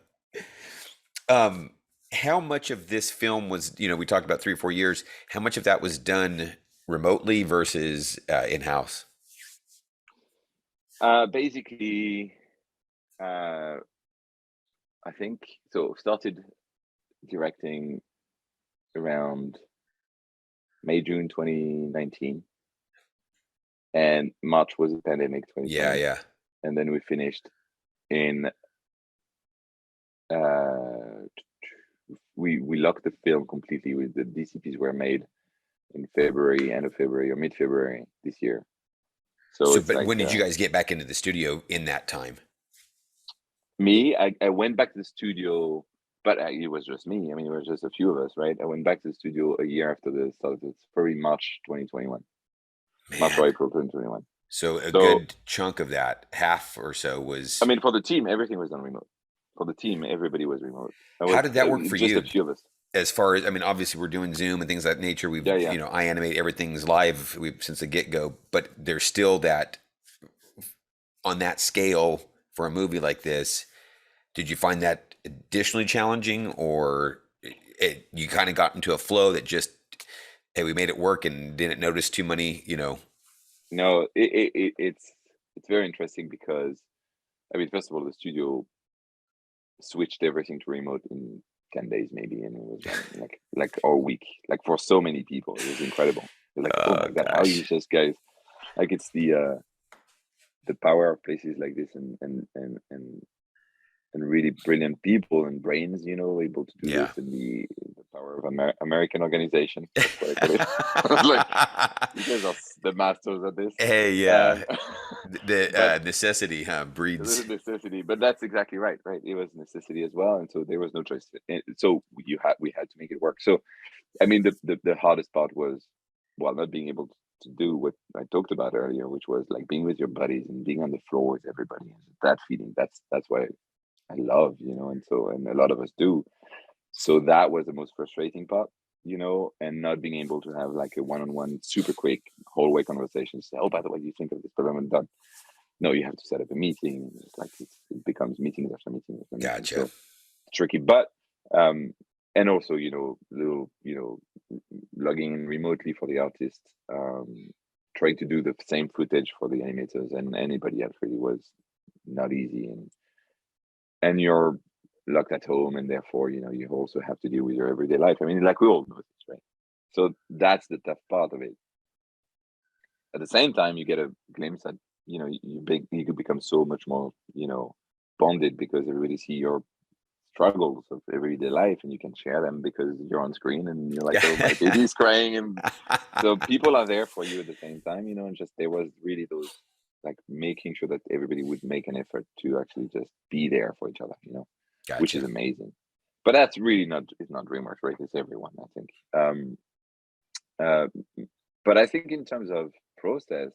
How much of this film was, you know, we talked about 3 or 4 years. How much of that was done remotely versus in-house? Basically, I think so. Started directing around May, June 2019, and March was the pandemic 2020. Yeah, yeah. And then we finished in we locked the film completely. With the DCPs were made in February, end of February or mid-February this year. So it's but like, when did you guys get back into the studio in that time? Me, I went back to the studio, but it was just me. I mean, it was just a few of us, right? I went back to the studio a year after this, so it's probably March 2021. Man. March or April 2021. So good chunk of that, half or so, was... I mean, for the team, everything was done remote. For the team, everybody was remote. How did that work for just you? A few of us. As far as, I mean, obviously we're doing Zoom and things of that nature. We've, you know, iAnimate, everything's live since the get-go, but there's still that, on that scale for a movie like this, did you find that additionally challenging, or you kind of got into a flow that just, hey, we made it work and didn't notice too many, you know? No, it's very interesting because, I mean, first of all, the studio switched everything to remote in 10 days maybe, and it was like all week, like for so many people. It was incredible. Like, oh my God, how you just guys, like, it's the power of places like this and really brilliant people and brains, you know, able to do this, and the power of American organization. That's what I call it. I was like, you guys are the masters at this. Hey, yeah. The necessity breeds. This is necessity, but that's exactly right. It was necessity as well, and so there was no choice. So we had to make it work. So, I mean, the hardest part was, well, not being able to do what I talked about earlier, which was like being with your buddies and being on the floor with everybody. That feeling, that's why I love, you know, and a lot of us do. So that was the most frustrating part, you know, and not being able to have like a one-on-one, super quick hallway conversation. Say, oh, by the way, you think of this program and done. No, you have to set up a meeting. It's like it becomes meetings after meetings after meetings. Gotcha. So tricky, but and also, you know, little, you know, logging in remotely for the artist, trying to do the same footage for the animators and anybody else really was not easy, and you're locked at home, and therefore you also have to deal with your everyday life. I mean, like we all know this, right? So that's the tough part of it. At the same time, you get a glimpse at you could become so much more bonded because everybody see your struggles of everyday life, and you can share them because you're on screen and you're like, oh, my baby's crying, and so people are there for you at the same time, and just there was really those, like, making sure that everybody would make an effort to actually just be there for each other, Gotcha. which is amazing. But that's really it's not DreamWorks, right? It's everyone, I think. But I think in terms of process,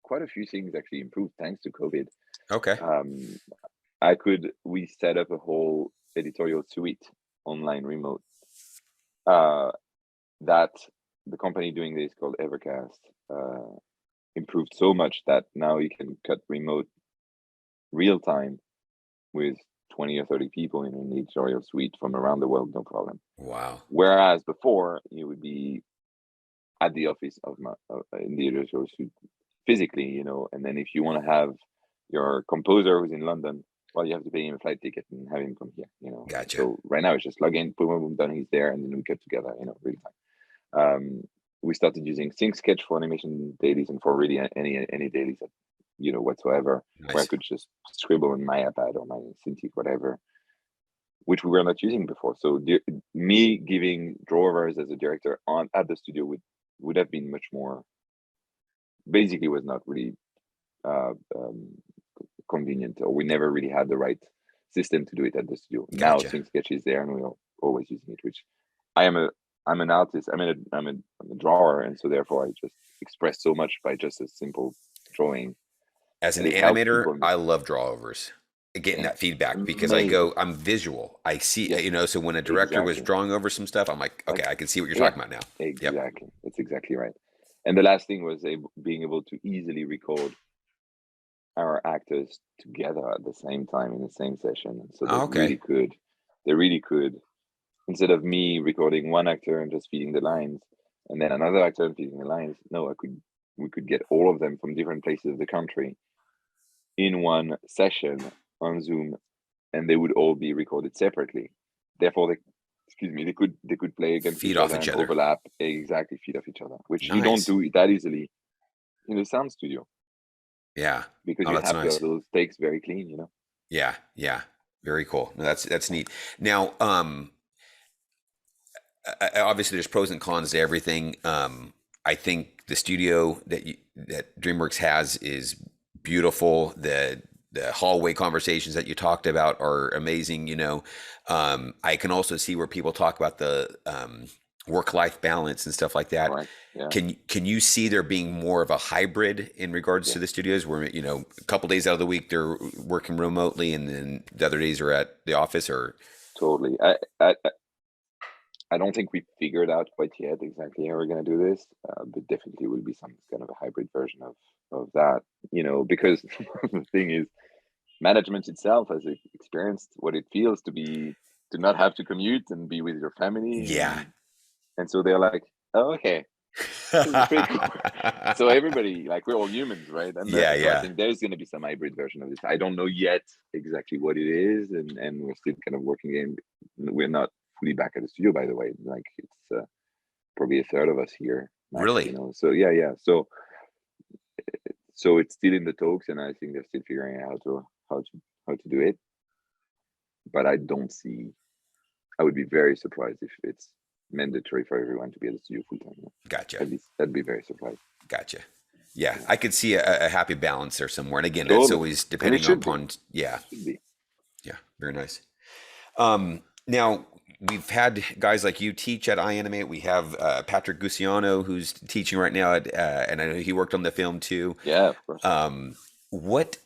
quite a few things actually improved thanks to COVID. Okay. We set up a whole editorial suite online remote that the company doing this, called Evercast, improved so much that now you can cut remote real time with 20 or 30 people in an editorial suite from around the world, no problem. Wow. Whereas before you would be at the office in the editorial suite physically, and then if you want to have your composer who's in London, well, you have to pay him a flight ticket and have him come here, Gotcha. So right now it's just log in, boom, boom, boom, done, he's there, and then we get together, real time. We started using Sync Sketch for animation dailies and for really any dailies that, whatsoever, Nice. where I could just scribble on my iPad or my Cintiq, whatever, which we were not using before. So me giving drawovers as a director at the studio would have been much more, basically was not really convenient, or we never really had the right system to do it at the studio. Gotcha. Now Sync Sketch is there, and we're always using it, which I'm an artist. I'm a drawer, and so therefore I just express so much by just a simple drawing. As an animator, I love drawovers, getting that feedback, because I'm visual. I see, so when a director was drawing over some stuff, I'm like, okay, I can see what you're talking about now. Exactly. Yep. That's exactly right. And the last thing was being able to easily record our actors together at the same time in the same session. So they really could, instead of me recording one actor and just feeding the lines, and then another actor and feeding the lines, no, we could get all of them from different places of the country in one session on Zoom, and they would all be recorded separately. Therefore, they could play against feed off each other, overlap, exactly, feed off each other, which you don't do that easily in the sound studio. Yeah, because you have those takes very clean, Yeah, very cool. No, that's neat. Now, obviously, there's pros and cons to everything. I think the studio that DreamWorks has is beautiful. The hallway conversations that you talked about are amazing. I can also see where people talk about the work-life balance and stuff like that. Right. Yeah. Can you see there being more of a hybrid in regards to the studios, where a couple days out of the week they're working remotely and then the other days are at the office? Or totally. I don't think we figured out quite yet exactly how we're going to do this, but definitely will be some kind of a hybrid version of that. Because the thing is, management itself has experienced what it feels to not have to commute and be with your family. Yeah. And so they're like, oh, okay. This is pretty cool. So everybody, like, we're all humans, right? And so I think there's going to be some hybrid version of this. I don't know yet exactly what it is, and we're still kind of working in. We're not fully back at the studio, by the way. Like, it's probably a third of us here. Max, really? So yeah. So it's still in the talks, and I think they're still figuring out how to do it. But I would be very surprised if it's mandatory for everyone to be at the studio full time. Gotcha. That'd be very surprised. Gotcha. Yeah, I could see a happy balance there somewhere. And again, that's always depending upon. Yeah. Yeah. Very nice. Now, we've had guys like you teach at iAnimate. We have Patrick Guciano, who's teaching right now and I know he worked on the film too. Yeah, of course. What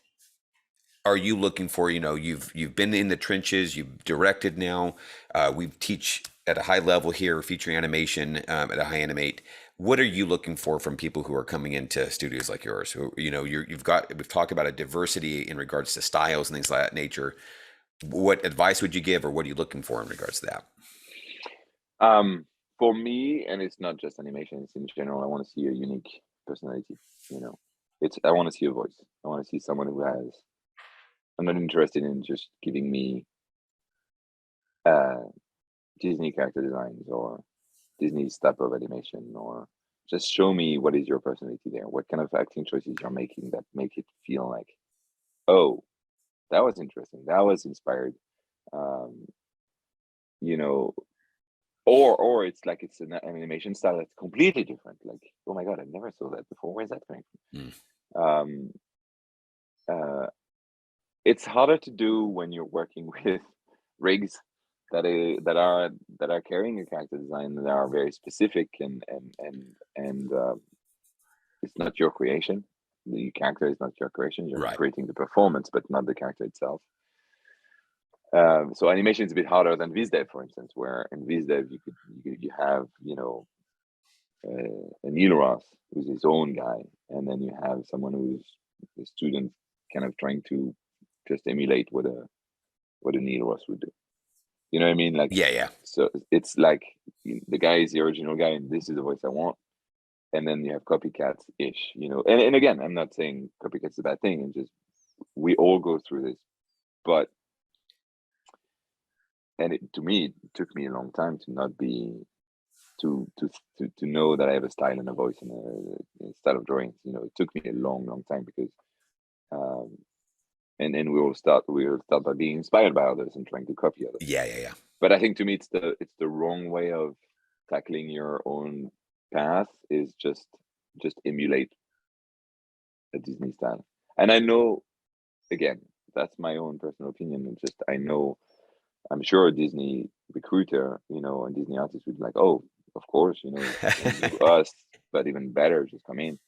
are you looking for? You've been in the trenches. You've directed now. We teach at a high level here, feature animation at iAnimate. What are you looking for from people who are coming into studios like yours? Who, we've talked about a diversity in regards to styles and things like that nature. What advice would you give, or what are you looking for in regards to that? For me, and it's not just animation, it's in general, I want to see a unique personality. I want to see a voice. I want to see someone who has. I'm not interested in just giving me Disney character designs or Disney's type of animation, or just show me what is your personality there. What kind of acting choices you're making that make it feel like, oh, that was interesting. That was inspired. Or it's like it's an animation style that's completely different. Like, oh my god, I never saw that before. Where's that coming from? It's harder to do when you're working with rigs that are carrying a character design that are very specific and it's not your creation. The character is not your creation. You're creating the performance, but not the character itself. So animation is a bit harder than VizDev, for instance, where in VizDev you have Neil Ross, who's his own guy, and then you have someone who's a student, kind of trying to just emulate what a Neil Ross would do. You know what I mean? Like, yeah. So it's like the guy is the original guy, and this is the voice I want. And then you have copycats-ish, And again, I'm not saying copycats is a bad thing. It's just we all go through this, but to me, it took me a long time to not be to know that I have a style and a voice and a style of drawings. It took me a long time because and we will start by being inspired by others and trying to copy others. Yeah. But I think to me it's the wrong way of tackling your own path, is just emulate a Disney style. And I know, again, that's my own personal opinion, and just I'm sure a Disney recruiter, a Disney artist would be like, oh, of course, do us, but even better, just come in.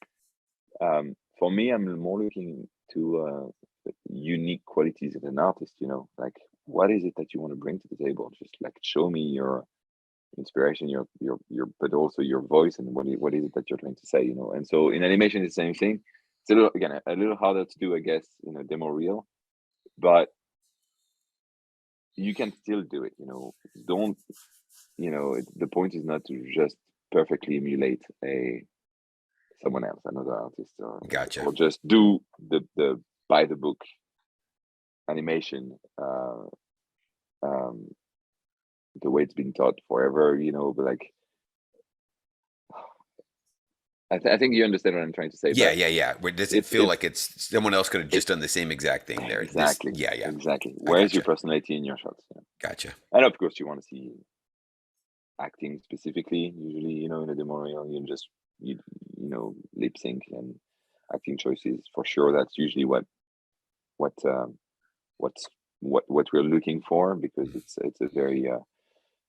For me, I'm more looking to unique qualities of an artist, like what is it that you want to bring to the table? Just like show me your inspiration, your but also your voice, and what is it that you're trying to say, And so in animation, it's the same thing. It's a little harder to do, I guess, demo reel, but you can still do it. Don't the point is not to just perfectly emulate someone else, another artist, or just do the by the book animation the way it's been taught forever, but like I think you understand what I'm trying to say. Yeah. Does it feel like it's someone else could have just done the same exact thing there? Exactly. Exactly. Where's your personality in your shots? Gotcha. And of course, you want to see acting specifically. Usually, in a demo reel, you just lip sync and acting choices for sure. That's usually what we're looking for, because it's a very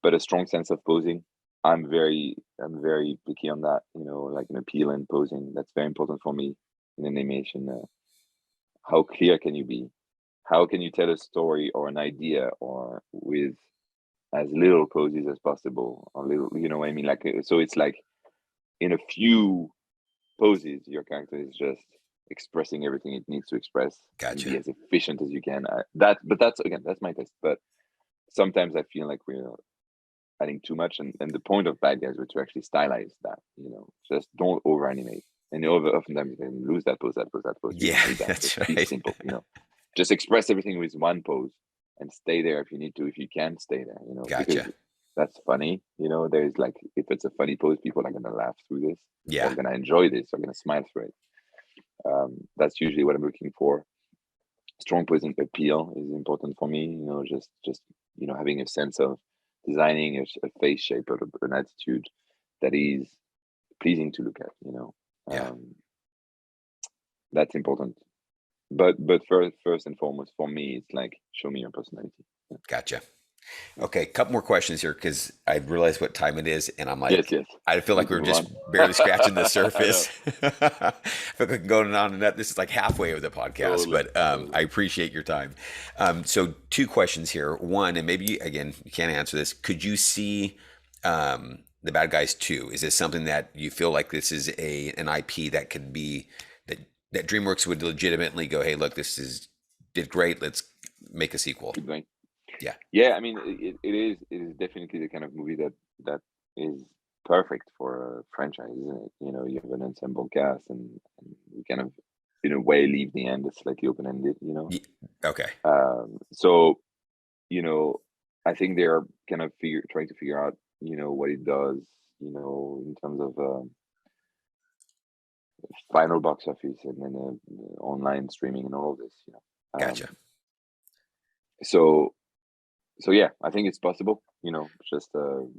but a strong sense of posing. I'm very picky on that, like an appeal and posing. That's very important for me in animation. How clear can you be? How can you tell a story or an idea or with as little poses as possible, or little, what I mean? Like, so it's like in a few poses, your character is just expressing everything it needs to express. Gotcha. And be as efficient as you can. But that's my taste. But sometimes I feel like we're adding too much, and the point of bad guys was to actually stylize that. Just don't over animate, and oftentimes you can lose that pose. Yeah, that's right. Be simple. Just express everything with one pose and stay there if you need to. If you can, stay there. Gotcha. Because that's funny. There's like, if it's a funny pose, people are gonna laugh through this. Yeah, they're gonna enjoy this. They're gonna smile through it. That's usually what I'm looking for. Strong posing appeal is important for me. Just having a sense of designing a face shape or an attitude that is pleasing to look at. That's important. But first and foremost for me, it's like, show me your personality. Gotcha. Okay, couple more questions here, because I realize what time it is, and I'm like, yes. I feel like we're just barely scratching the surface. I feel like going on and on. This is like halfway of the podcast, totally, but totally. I appreciate your time. So 2 questions here. One, and maybe again you can't answer this. Could you see The Bad Guys 2? Is this something that you feel like this is an IP that could be that DreamWorks would legitimately go, hey, look, did great. Let's make a sequel. Keep going. Yeah. I mean, it is definitely the kind of movie that is perfect for a franchise, isn't it? You know, you have an ensemble cast, and you kind of, in a way, leave the end slightly open-ended, you know. Okay. So, you know, I think they're kind of trying to figure out, you know, what it does, you know, in terms of final box office, and then online streaming and all of this, you know. Gotcha. So yeah, I think it's possible, you know, it's so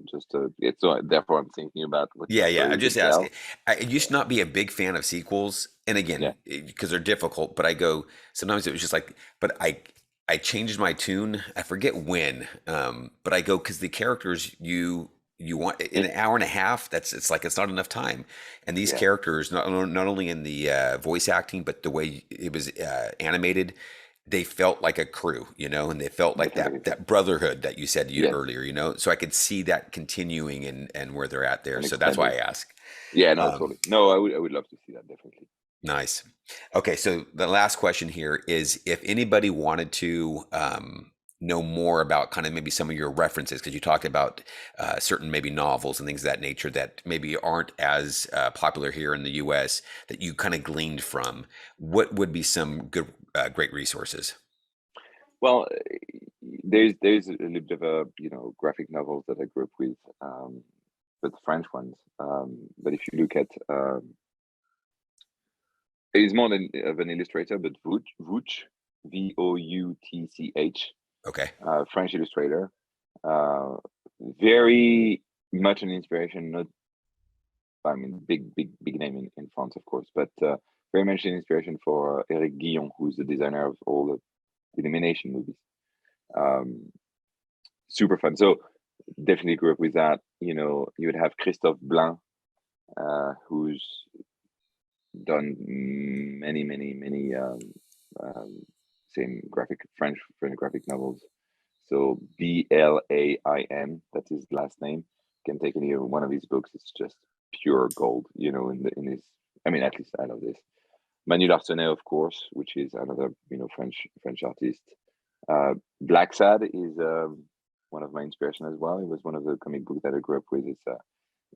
therefore I'm thinking about what kind of story I'm we just can tell. asking. I used to not be a big fan of sequels, and Yeah, again, because they're difficult. But I go sometimes it was just like, but I changed my tune. I forget when, but I go because the characters you want in an hour and a half. It's like it's not enough time, and these yeah, characters not only in the voice acting, but the way it was animated. They felt like a crew, you know, and they felt like definitely. that brotherhood that you said Yes, earlier, you know. So I could see that continuing and where they're at there. and So that's why extended. I ask. Yeah, no, Um, totally. No, I would love to see that, definitely. nice. Okay, so the last question here is if anybody wanted to know more about kind of maybe some of your references, because you talked about certain maybe novels and things of that nature that maybe aren't as popular here in the U.S. that you kind of gleaned from, what would be some good, great resources? Well, there's a little bit of a, you know, graphic novels that I grew up with, but French ones. But if you look at, he's more than of an illustrator, but Vouch, Voutch, Okay. French illustrator, uh, very much an inspiration. Not, I mean, big name in France, of course, but very much an inspiration for Eric Guillon, who's the designer of all the Illumination movies. Um, Super fun. So definitely grew up with that. You know, you would have Christophe Blain, who's done many same French graphic novels. So Blain, that's his last name. You can take any of one of his books. It's just pure gold, you know. In his, I mean, at least I love this. Manu Larsenet, of course, which is another, you know, French artist. Black Sad is one of my inspiration as well. It was one of the comic books that I grew up with.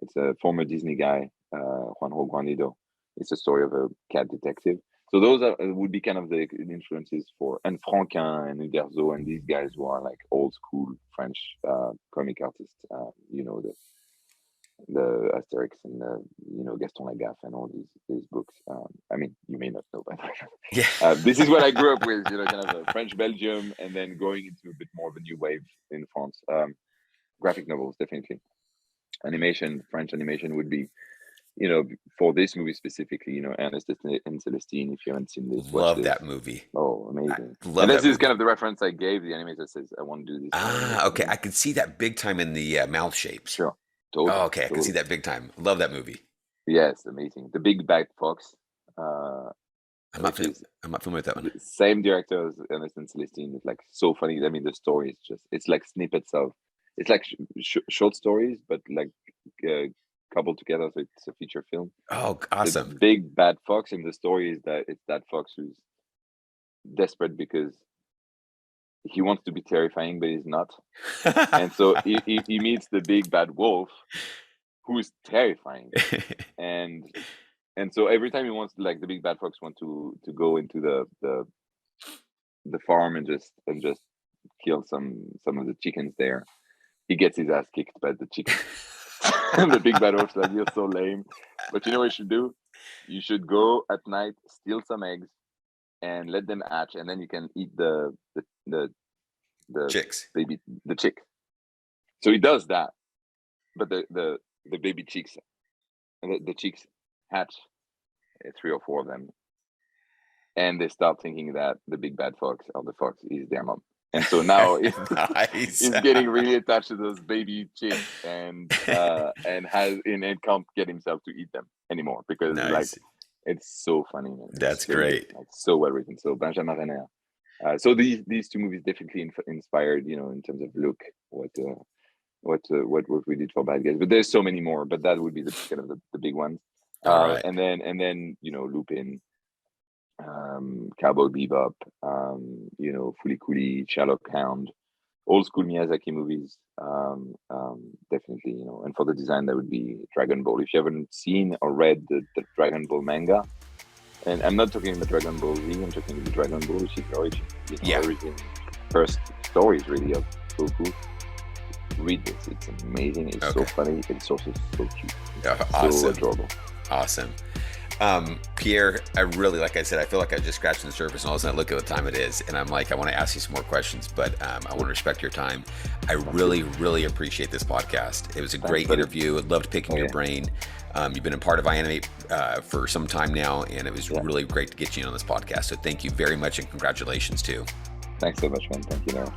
It's a former Disney guy, Juanjo Guarnido. It's a story of a cat detective. So those would be kind of the influences for, and Franquin and Uderzo and these guys who are like old school French comic artists. You know, the Asterix and the, you know, Gaston Lagaffe and all these books. I mean, you may not know, but Yeah. this is what I grew up with. You know, kind of a French Belgium, and then going into a bit more of a new wave in France. Graphic novels, definitely. French animation would be, you know, for this movie specifically, you know, Ernest and Celestine. If you haven't seen this, watch Love this. that movie. Oh, I amazing! And love this that is kind movie. of the reference I gave. The animator says, "I want to do this in Ah, animation." okay. You I know? could see that big time in the mouth shapes. Sure, Oh, totally, okay. I could see totally. that big time. Love that movie. Yes, amazing. The Big Bad Fox, uh, which is I'm not familiar with that one. the same director as Ernest and Celestine. It's like so funny. I mean, the story is just, it's like snippets of, it's like short stories, but like uh, coupled together. So it's a feature film. Oh, The awesome. Big Bad Fox, and the story is that it's that fox who's desperate because he wants to be terrifying, but he's not. And so he meets the big bad wolf, who is terrifying. And so every time he wants, like, the big bad fox want to go into the farm and just kill some of the chickens there, he gets his ass kicked by the chickens. And the big bad wolf's like, "You're so lame, but you know what you should do? You should go at night, steal some eggs, and let them hatch, and then you can eat the Chicks. baby, the chick." So he does that, but the baby chicks, the chicks hatch, three or four of them, and they start thinking that the big bad fox, or the fox, is their mom. And so now Nice. he's getting really attached to those baby chicks, and can't get himself to eat them anymore, because like, Nice. it's so funny, man. That's It's so good, great. like so well written. So Benjamin Renner. So these two movies definitely inspired, you know, in terms of look, what we did for Bad Guys. But there's so many more. But that would be the kind of the big ones. All right. And then you know, Lupin, Cowboy Bebop, you know, Fooly Cooly, Sherlock Hound. old school Miyazaki movies, definitely, and for the design, that would be Dragon Ball. If you haven't seen or read the Dragon Ball manga, and I'm not talking about Dragon Ball Z, I'm talking about Dragon Ball, which is the origin first stories really of Goku. Read this; it's amazing. It's so funny. It's also so cute. Awesome. So adorable. Awesome. Pierre, I really, like I said, I feel like I just scratched the surface, and all of a sudden I look at what time it is, and I'm like, I want to ask you some more questions, but I want to respect your time. I really, really appreciate this podcast. It was a great interview. I loved picking your brain. You've been a part of iAnimate for some time now, and it was really great to get you on this podcast. So thank you very much, and congratulations too. Thanks so much, man. Thank you.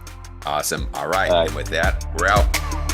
Awesome. All right. And with that, we're out.